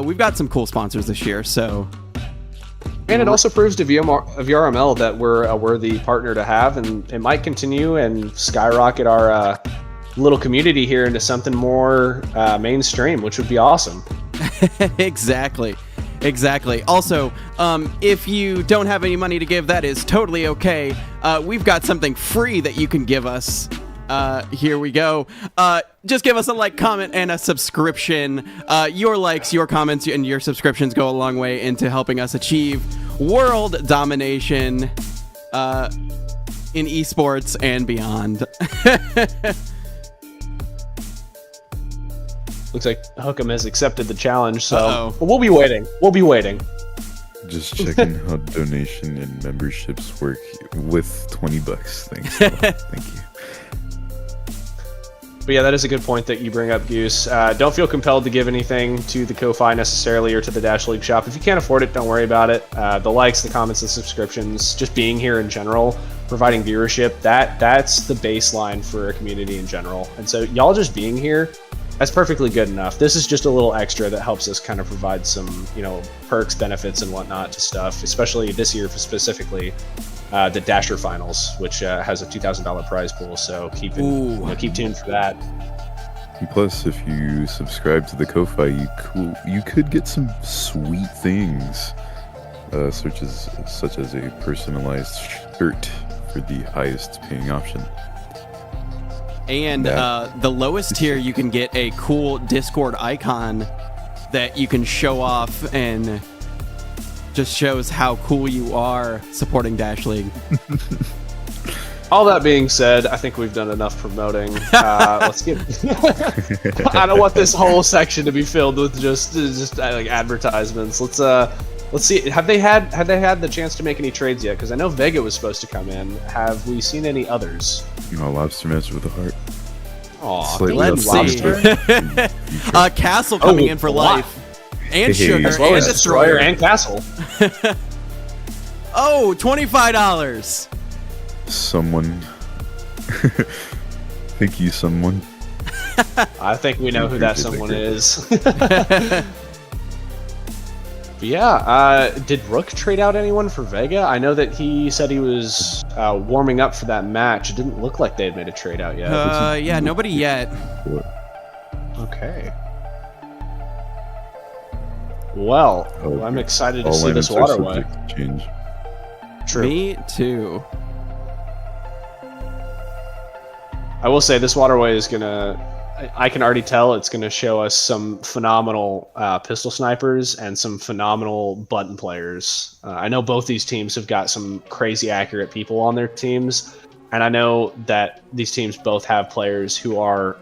[SPEAKER 1] We've got some cool sponsors this year, so.
[SPEAKER 3] And it also proves to VRML that we're a worthy partner to have, and it might continue and skyrocket our little community here into something more mainstream, which would be awesome.
[SPEAKER 1] Exactly. Also, if you don't have any money to give, that is totally okay. We've got something free that you can give us. Here we go. Just give us a like, comment, and a subscription. Your likes, your comments, and your subscriptions go a long way into helping us achieve world domination in esports and beyond.
[SPEAKER 3] Looks like Hookem has accepted the challenge, so we'll be waiting.
[SPEAKER 2] Just checking how donation and memberships work with $20. Thanks. Thank you.
[SPEAKER 3] But yeah, that is a good point that you bring up, Goose. Don't feel compelled to give anything to the Ko-Fi necessarily or to the Dash League shop. If you can't afford it, don't worry about it. The likes, the comments, the subscriptions, just being here in general, providing viewership, that's the baseline for a community in general. And so y'all just being here, that's perfectly good enough. This is just a little extra that helps us kind of provide some, you know, perks, benefits, and whatnot to stuff, especially this year specifically. The Dasher Finals, which has a $2,000 prize pool, so keep tuned for that.
[SPEAKER 2] And plus, if you subscribe to the Ko-Fi, you could get some sweet things, such as a personalized shirt for the highest paying option.
[SPEAKER 1] And the lowest tier, you can get a cool Discord icon that you can show off and just shows how cool you are supporting Dash League.
[SPEAKER 3] All that being said, I think we've done enough promoting. Let's get. I don't want this whole section to be filled with just like advertisements. Let's see. Have they had the chance to make any trades yet? Because I know Vega was supposed to come in. Have we seen any others?
[SPEAKER 2] Lobster Master with a heart.
[SPEAKER 3] Aw,
[SPEAKER 1] let's see. Castle coming in for life. And Sugar,
[SPEAKER 3] as well
[SPEAKER 1] and
[SPEAKER 3] as Destroyer and Castle.
[SPEAKER 1] Oh, $25.
[SPEAKER 2] Someone. Thank you, someone.
[SPEAKER 3] I think we know who that someone is. But yeah, did Rook trade out anyone for Vega? I know that he said he was warming up for that match. It didn't look like they had made a trade out yet.
[SPEAKER 1] Yeah, nobody yet.
[SPEAKER 3] Okay. Well, I'm excited to see this Waterway.
[SPEAKER 2] Change.
[SPEAKER 3] True.
[SPEAKER 1] Me too.
[SPEAKER 3] I will say this Waterway is gonna. I can already tell it's gonna show us some phenomenal pistol snipers and some phenomenal button players. I know both these teams have got some crazy accurate people on their teams, and I know that these teams both have players who are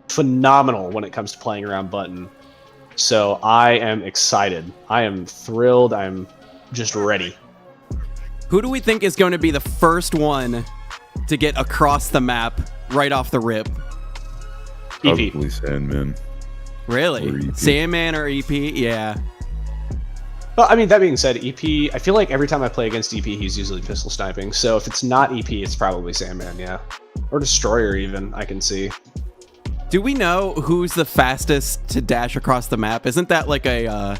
[SPEAKER 3] phenomenal when it comes to playing around button. So I am excited. I am thrilled. I'm just ready.
[SPEAKER 1] Who do we think is going to be the first one to get across the map right off the rip?
[SPEAKER 3] EP.
[SPEAKER 2] Probably Sandman.
[SPEAKER 1] Really? Sandman or EP? Yeah.
[SPEAKER 3] Well, I mean, that being said, EP, I feel like every time I play against EP, he's usually pistol sniping. So if it's not EP, it's probably Sandman, yeah. Or Destroyer even, I can see.
[SPEAKER 1] Do we know who's the fastest to dash across the map? Isn't that like a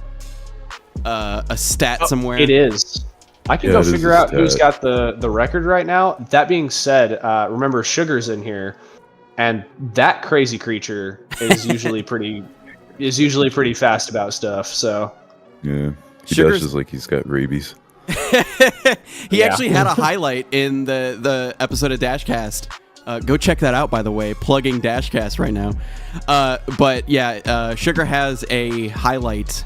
[SPEAKER 1] stat somewhere?
[SPEAKER 3] It is. I can go figure out who's got the record right now. That being said, remember Sugar's in here, and that crazy creature is usually pretty fast about stuff. So
[SPEAKER 2] yeah, he dashes like he's got rabies.
[SPEAKER 1] He actually had a highlight in the episode of Dashcast. Go check that out, by the way. Plugging Dashcast right now. But yeah, Sugar has a highlight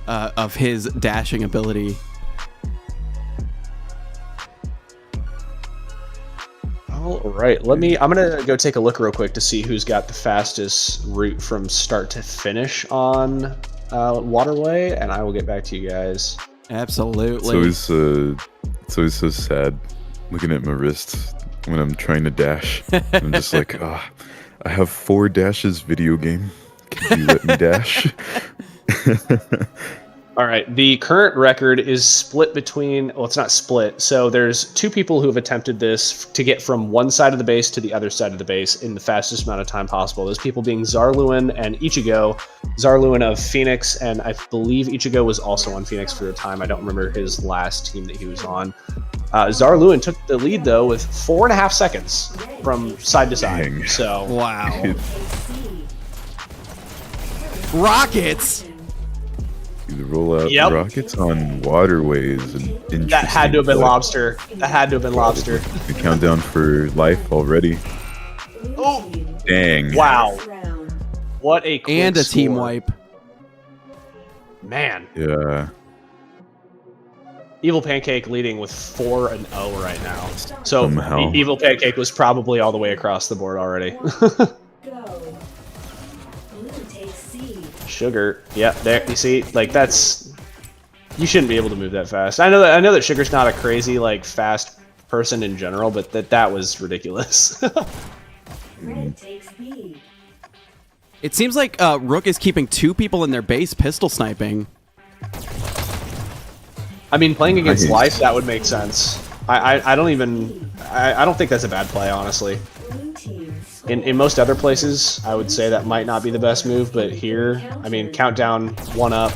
[SPEAKER 1] of his dashing ability.
[SPEAKER 3] All right, I'm gonna go take a look real quick to see who's got the fastest route from start to finish on Waterway, and I will get back to you guys.
[SPEAKER 1] Absolutely.
[SPEAKER 2] It's always so sad looking at my wrist when I'm trying to dash. I'm just like, I have 4 dashes, video game. Can you let me dash?
[SPEAKER 3] All right, the current record is split between, well, it's not split. So there's 2 people who have attempted this to get from one side of the base to the other side of the base in the fastest amount of time possible. Those people being Zarluin and Ichigo. Zarluin of Phoenix, and I believe Ichigo was also on Phoenix for a time. I don't remember his last team that he was on. Zarluin took the lead, though, with 4.5 seconds from side to side.
[SPEAKER 2] Dang.
[SPEAKER 3] So
[SPEAKER 1] Wow. Rockets!
[SPEAKER 2] The rollout rockets on Waterway is an interesting.
[SPEAKER 3] That had to have been Lobster. That had to have been Lobster.
[SPEAKER 2] The countdown for life already.
[SPEAKER 3] Oh!
[SPEAKER 2] Dang.
[SPEAKER 3] Wow. What a quick
[SPEAKER 1] And a team
[SPEAKER 3] score.
[SPEAKER 1] wipe.
[SPEAKER 3] Man.
[SPEAKER 2] Yeah.
[SPEAKER 3] Evil Pancake leading with 4-0 right now. So
[SPEAKER 2] Somehow.
[SPEAKER 3] Evil Pancake was probably all the way across the board already. Sugar, yeah, there you see, like that's, you shouldn't be able to move that fast. I know that Sugar's not a crazy like fast person in general, but that was ridiculous.
[SPEAKER 1] It seems like Rook is keeping 2 people in their base pistol sniping.
[SPEAKER 3] I mean, playing against
[SPEAKER 2] Nice.
[SPEAKER 3] Life, that would make sense. I don't think that's a bad play, honestly. In most other places, I would say that might not be the best move, but here, I mean, countdown 1-up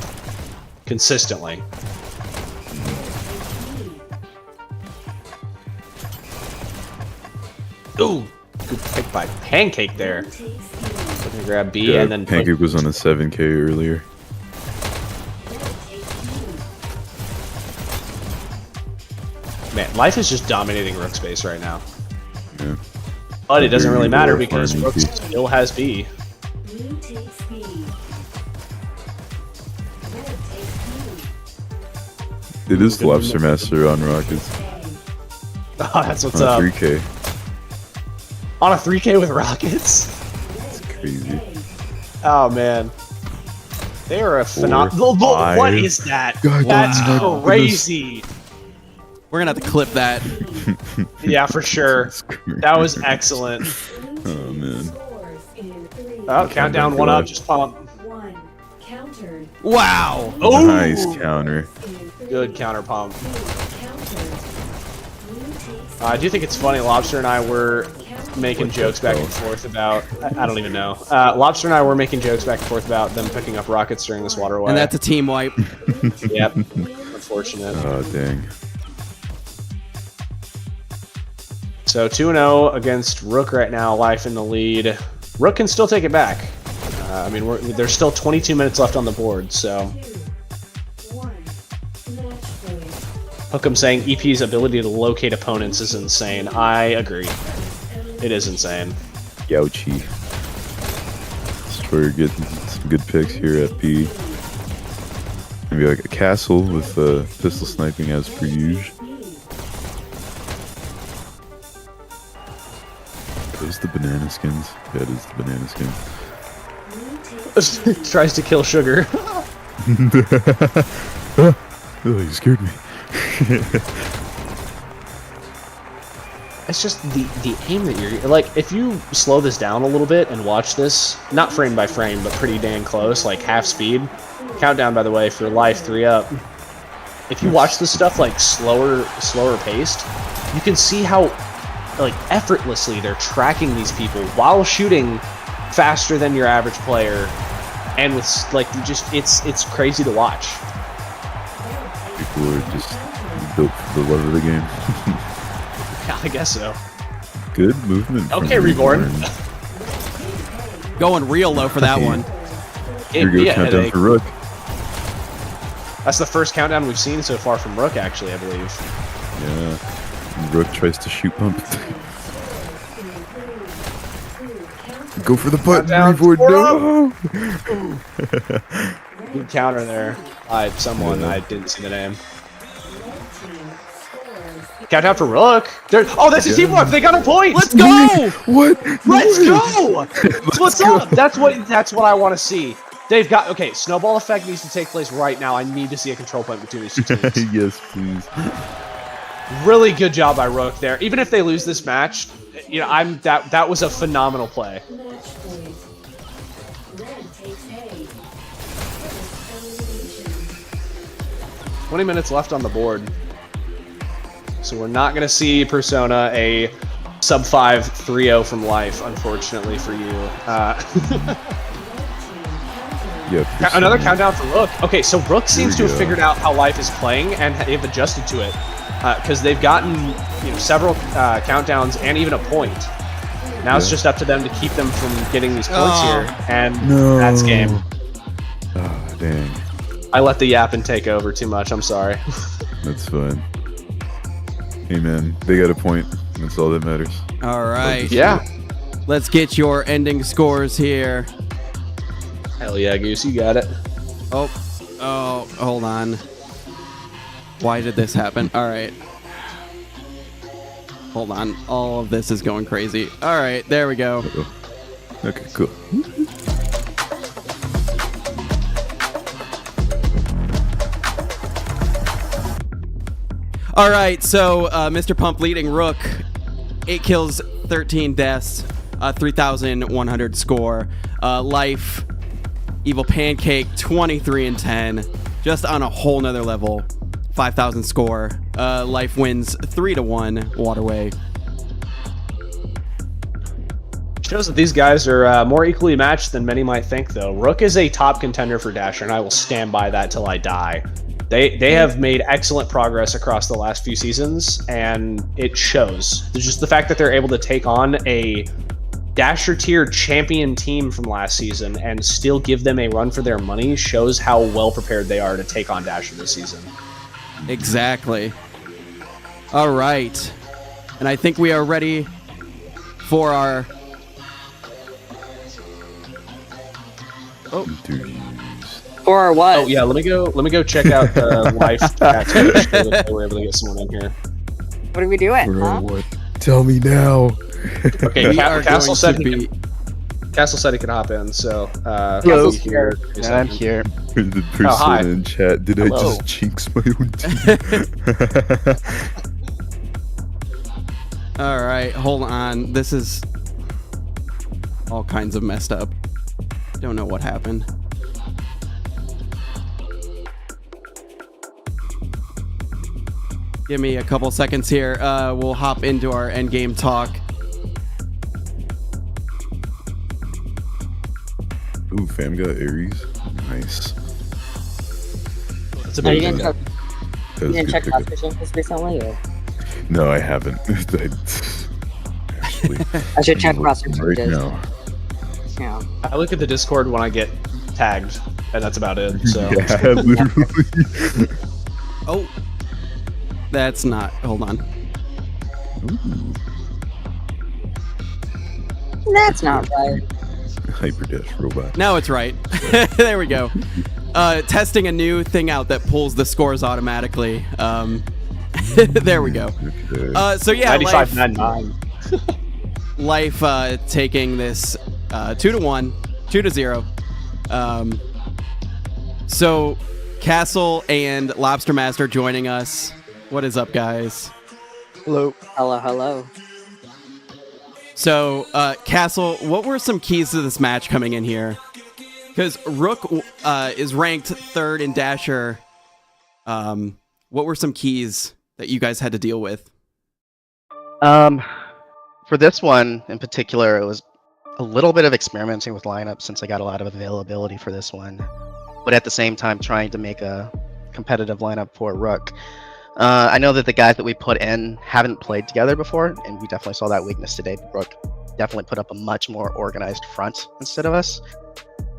[SPEAKER 3] consistently. Ooh, good pick by Pancake there. Let me grab B
[SPEAKER 2] Yeah,
[SPEAKER 3] and then
[SPEAKER 2] Pancake was on a 7K earlier.
[SPEAKER 3] Man, Life is just dominating Rook space right now.
[SPEAKER 2] Yeah.
[SPEAKER 3] But it doesn't really matter
[SPEAKER 2] Very
[SPEAKER 3] because
[SPEAKER 2] farming
[SPEAKER 3] Rook
[SPEAKER 2] piece.
[SPEAKER 3] still has B.
[SPEAKER 2] It is the Lobster Master on Rockets.
[SPEAKER 3] Oh, that's what's
[SPEAKER 2] On
[SPEAKER 3] up.
[SPEAKER 2] 3K.
[SPEAKER 3] On a 3K with Rockets?
[SPEAKER 2] It's crazy.
[SPEAKER 3] Oh, man. They are a phenomenal.
[SPEAKER 2] 4,
[SPEAKER 3] What
[SPEAKER 2] 5.
[SPEAKER 3] is that?
[SPEAKER 2] God,
[SPEAKER 3] That's
[SPEAKER 2] wow.
[SPEAKER 3] crazy.
[SPEAKER 1] We're gonna have to clip that.
[SPEAKER 3] Yeah, for sure. That was excellent.
[SPEAKER 2] Oh, man.
[SPEAKER 3] Oh, countdown 1-up, just pump.
[SPEAKER 1] Wow!
[SPEAKER 3] Oh,
[SPEAKER 2] Nice counter.
[SPEAKER 3] good counter pump. I do think it's funny. Lobster and I were making jokes back and forth about. I don't even know. Lobster and I were making jokes back and forth about them picking up rockets during this Waterway.
[SPEAKER 1] And that's a team wipe.
[SPEAKER 3] Yep. Unfortunate.
[SPEAKER 2] Oh, dang.
[SPEAKER 3] So 2-0 against Rook right now. Life in the lead. Rook can still take it back. I mean, there's still 22 minutes left on the board, so. Hookem saying EP's ability to locate opponents is insane. I agree. It is insane.
[SPEAKER 2] Yauchi. Destroyer getting some good picks here at B. Maybe like a castle with pistol sniping as per usual. Those the banana skins? Yeah, it is the banana skins.
[SPEAKER 3] Tries to kill Sugar.
[SPEAKER 2] Oh, you scared me.
[SPEAKER 3] It's just the aim that you're like. If you slow this down a little bit and watch this, not frame by frame, but pretty dang close, like half speed. Countdown, by the way, for Life 3-up. If you watch this stuff like slower paced, you can see how like effortlessly they're tracking these people while shooting faster than your average player, and with like it's crazy to watch.
[SPEAKER 2] People are just built for the love of the game.
[SPEAKER 3] Yeah, I guess so.
[SPEAKER 2] Good movement. from
[SPEAKER 3] Okay, Reborn.
[SPEAKER 1] Going real low for that one.
[SPEAKER 2] Here we go, countdown for Rook.
[SPEAKER 3] That's the first countdown we've seen so far from Rook, actually, I believe.
[SPEAKER 2] Yeah. Rook tries to shoot pump. Go for the button, Revoid. No!
[SPEAKER 3] Good counter there by someone. I didn't see the name. Countdown for Rook. Oh, that's a teamwork. They got a point.
[SPEAKER 1] Let's go!
[SPEAKER 2] What?
[SPEAKER 3] Let's go! What's up? That's what I want to see. They've got snowball effect needs to take place right now. I need to see a control point between these two teams.
[SPEAKER 2] Yes, please.
[SPEAKER 3] Really good job by Rook there. Even if they lose this match, that was a phenomenal play. 20 minutes left on the board. So we're not going to see Persona a sub 5 3-0 from Life, unfortunately for you.
[SPEAKER 2] Yeah,
[SPEAKER 3] another countdown for Rook. Okay, so Rook seems to have figured out how Life is playing, and they've adjusted to it. Because they've gotten several countdowns and even a point. Now it's just up to them to keep them from getting these points here, and that's game.
[SPEAKER 2] Ah, dang.
[SPEAKER 3] I let the yapping take over too much. I'm sorry.
[SPEAKER 2] That's fine. Hey man, they got a point. That's all that matters.
[SPEAKER 1] All right.
[SPEAKER 3] Yeah.
[SPEAKER 1] Let's get your ending scores here.
[SPEAKER 3] Hell yeah, Goose, you got it.
[SPEAKER 1] Oh, hold on. Why did this happen? All right. Hold on. All of this is going crazy. All right, there we go.
[SPEAKER 2] Okay, cool.
[SPEAKER 1] All right, so Mr. Pump leading Rook, 8 kills, 13 deaths, 3,100 score. Life, Evil Pancake, 23 and 10, just on a whole nother level. 5,000 score. Life wins 3-1. Waterway.
[SPEAKER 3] Shows that these guys are more equally matched than many might think, though. Rook is a top contender for Dasher, and I will stand by that till I die. They have made excellent progress across the last few seasons, and it shows. There's just the fact that they're able to take on a Dasher tier champion team from last season and still give them a run for their money shows how well prepared they are to take on Dasher this season.
[SPEAKER 1] Exactly. All right. And I think we are ready for our...
[SPEAKER 4] For our what?
[SPEAKER 3] Oh yeah, let me go check out the live chat to make sure that we're able to get someone in here.
[SPEAKER 4] What are we doing, huh?
[SPEAKER 2] What? Tell me now.
[SPEAKER 3] Okay, Castle said
[SPEAKER 1] be...
[SPEAKER 3] Castle said he could hop in, so
[SPEAKER 4] Hello.
[SPEAKER 3] here.
[SPEAKER 5] I'm here.
[SPEAKER 2] The person
[SPEAKER 3] hi.
[SPEAKER 2] in chat, did
[SPEAKER 3] Hello.
[SPEAKER 2] I just jinx my own team?
[SPEAKER 1] All right, hold on. This is all kinds of messed up. Don't know what happened. Give me a couple seconds here. We'll hop into our endgame talk.
[SPEAKER 2] Ooh, fam got Ares. Nice.
[SPEAKER 3] That's a
[SPEAKER 4] Are you
[SPEAKER 3] big
[SPEAKER 4] gonna
[SPEAKER 3] thing.
[SPEAKER 2] That was a good
[SPEAKER 4] check
[SPEAKER 2] pickup.
[SPEAKER 4] classifications recently? Or?
[SPEAKER 2] No, I haven't. Actually,
[SPEAKER 4] I should check
[SPEAKER 2] I'm
[SPEAKER 4] roster
[SPEAKER 2] looking right
[SPEAKER 4] changes.
[SPEAKER 2] now.
[SPEAKER 4] Yeah.
[SPEAKER 3] I look at the Discord when I get tagged, and that's about it. So
[SPEAKER 2] Yeah, literally.
[SPEAKER 1] Oh, that's not. Hold on.
[SPEAKER 2] Ooh,
[SPEAKER 4] That's not right.
[SPEAKER 2] Hyperdash robot.
[SPEAKER 1] Now it's right. There we go. Testing a new thing out that pulls the scores automatically. There we go.
[SPEAKER 2] Okay.
[SPEAKER 1] So yeah,
[SPEAKER 3] 95.99.
[SPEAKER 1] Life taking this 2-1, 2-0. So Castle and Lobster Master joining us. What is up, guys?
[SPEAKER 5] Hello.
[SPEAKER 4] Hello, hello.
[SPEAKER 1] So, Castle, what were some keys to this match coming in here? Because Rook is ranked 3rd in Dasher. What were some keys that you guys had to deal with?
[SPEAKER 5] For this one in particular, it was a little bit of experimenting with lineups since I got a lot of availability for this one, but at the same time trying to make a competitive lineup for Rook. I know that the guys that we put in haven't played together before, and we definitely saw that weakness today. Rook definitely put up a much more organized front instead of us.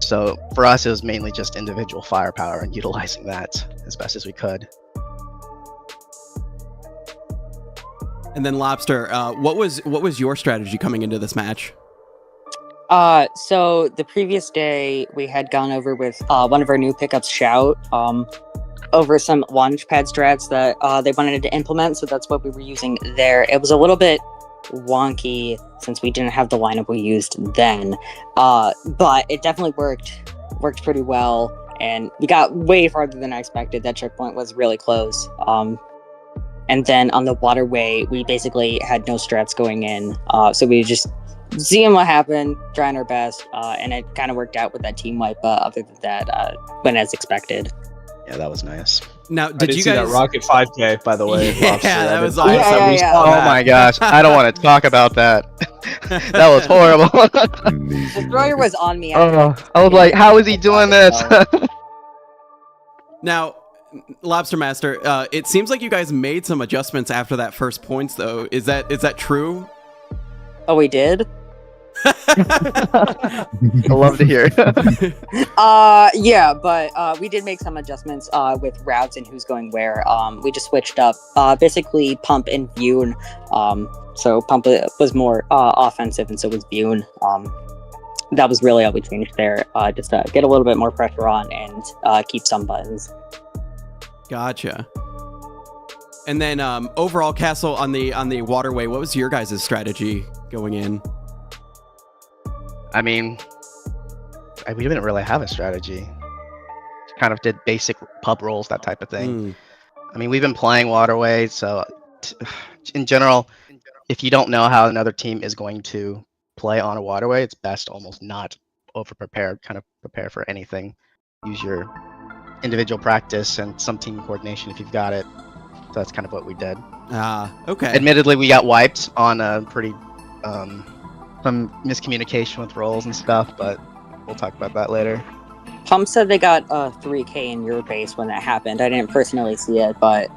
[SPEAKER 5] So for us, it was mainly just individual firepower and utilizing that as best as we could.
[SPEAKER 1] And then Lobster, what was your strategy coming into this match?
[SPEAKER 4] So the previous day we had gone over with one of our new pickups, Shout, over some Launchpad strats that they wanted to implement. So that's what we were using there. It was a little bit wonky since we didn't have the lineup we used then, but it definitely worked pretty well, and we got way farther than I expected. That checkpoint was really close. And then on the Waterway, we basically had no strats going in, so we just seeing what happened, trying our best, and it kind of worked out with that team wipe. Other than that, went as expected.
[SPEAKER 5] Yeah, that was nice.
[SPEAKER 1] Now,
[SPEAKER 3] I
[SPEAKER 1] did
[SPEAKER 3] did
[SPEAKER 1] you
[SPEAKER 3] see
[SPEAKER 1] guys?
[SPEAKER 3] that Rocket 5K, by the way.
[SPEAKER 1] Yeah,
[SPEAKER 3] Lobster.
[SPEAKER 1] that
[SPEAKER 3] I
[SPEAKER 1] was
[SPEAKER 3] did-
[SPEAKER 1] awesome.
[SPEAKER 4] Yeah,
[SPEAKER 3] we
[SPEAKER 4] yeah.
[SPEAKER 3] saw
[SPEAKER 5] Oh
[SPEAKER 3] that.
[SPEAKER 5] my gosh, I don't want to talk about that. That was horrible.
[SPEAKER 4] The
[SPEAKER 2] Amazing.
[SPEAKER 4] thrower was on me.
[SPEAKER 5] Oh, I was like, how is he doing this?
[SPEAKER 1] Now, Lobster Master, it seems like you guys made some adjustments after that first points, though. Is that true?
[SPEAKER 4] Oh, we did.
[SPEAKER 5] I love to hear.
[SPEAKER 4] Yeah, but we did make some adjustments with routes and who's going where. We just switched up basically Pump and Vune. So Pump was more offensive, and so was Vune. That was really all we changed there, just to get a little bit more pressure on and keep some buttons.
[SPEAKER 1] Gotcha. And then overall, Castle, on the Waterway, what was your guys' strategy going in?
[SPEAKER 5] I mean, we didn't really have a strategy. Kind of did basic pub rolls, that type of thing. I mean, we've been playing Waterway, so in general, if you don't know how another team is going to play on a Waterway, it's best almost not over-prepare, kind of prepare for anything. Use your individual practice and some team coordination if you've got it. So that's kind of what we did.
[SPEAKER 1] Okay.
[SPEAKER 5] Admittedly, we got wiped on a pretty some miscommunication with roles and stuff, but we'll talk about that later.
[SPEAKER 4] Pump said they got 3K in your base when that happened. I didn't personally see it, but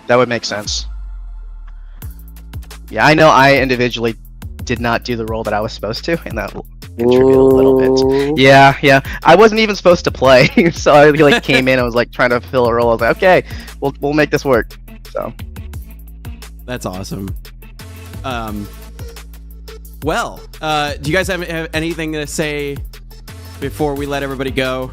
[SPEAKER 5] That would make sense. Yeah, I know I individually did not do the role that I was supposed to, and that will contribute a little bit. Yeah. I wasn't even supposed to play, so I like came in and was like trying to fill a role. I was like, okay, we'll make this work. So
[SPEAKER 1] That's awesome. Well, do you guys have anything to say before we let everybody go?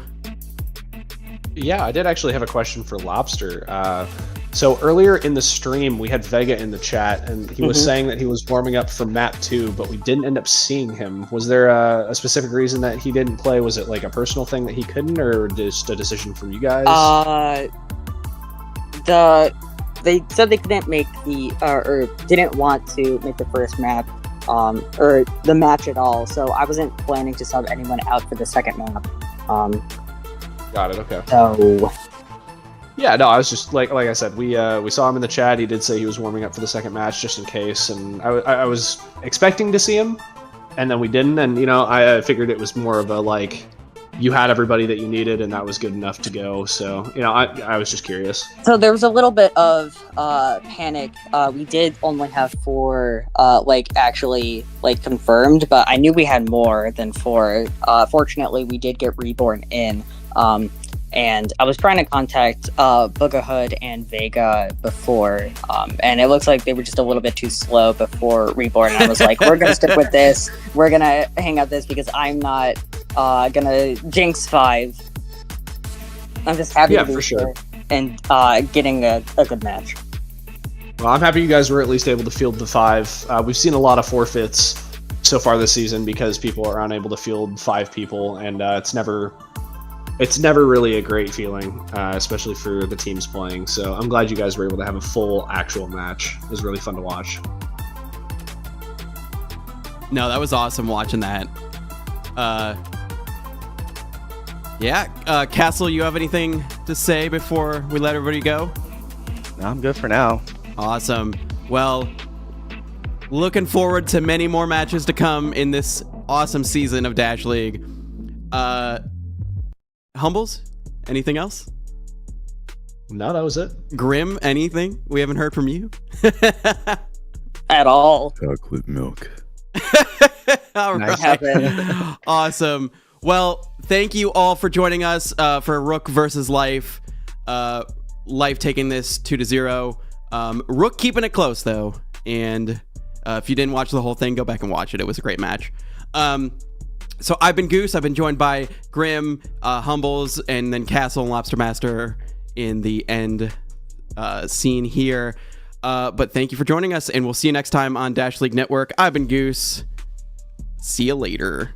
[SPEAKER 3] Yeah, I did actually have a question for Lobster. So earlier in the stream, we had Vega in the chat, and he was saying that he was warming up for map 2, but we didn't end up seeing him. Was there a specific reason that he didn't play? Was it like a personal thing that he couldn't, or just a decision from you guys?
[SPEAKER 4] They said they couldn't make the or didn't want to make the first map or the match at all. So I wasn't planning to sub anyone out for the second map.
[SPEAKER 3] Got it. Okay.
[SPEAKER 4] So
[SPEAKER 3] Yeah, no, I was just like I said, we saw him in the chat. He did say he was warming up for the second match just in case, and I was expecting to see him, and then we didn't. And I figured it was more of a like you had everybody that you needed, and that was good enough to go. So I was just curious.
[SPEAKER 4] So there was a little bit of panic. We did only have 4 actually confirmed, but I knew we had more than 4. Fortunately, we did get Reborn in. And I was trying to contact Boogerhood and Vega before, and it looks like they were just a little bit too slow before Reborn. And I was like, we're going to stick with this. We're going to hang out this because I'm not going to jinx 5. I'm just happy to be
[SPEAKER 3] for sure.
[SPEAKER 4] And getting a good match.
[SPEAKER 3] Well, I'm happy you guys were at least able to field the 5. We've seen a lot of forfeits so far this season because people are unable to field 5 people, and it's never really a great feeling, especially for the teams playing. So I'm glad you guys were able to have a full actual match. It was really fun to watch.
[SPEAKER 1] No, that was awesome watching that. Castle, you have anything to say before we let everybody go?
[SPEAKER 5] no, I'm good for now.
[SPEAKER 1] Awesome. Well, looking forward to many more matches to come in this awesome season of Dash League. Humbles, anything else?
[SPEAKER 3] No, that was it.
[SPEAKER 1] Grim, anything? We haven't heard from you?
[SPEAKER 4] At all.
[SPEAKER 2] Chocolate milk.
[SPEAKER 1] All
[SPEAKER 5] Nice.
[SPEAKER 1] right. Awesome. Well, thank you all for joining us for Rook versus Life. Life taking this 2-0. Rook keeping it close though, and if you didn't watch the whole thing, go back and watch it. It was a great match. So I've been Goose. I've been joined by Grim, Humbles, and then Castle and Lobster Master in the end scene here. But thank you for joining us, and we'll see you next time on Dash League Network. I've been Goose. See you later.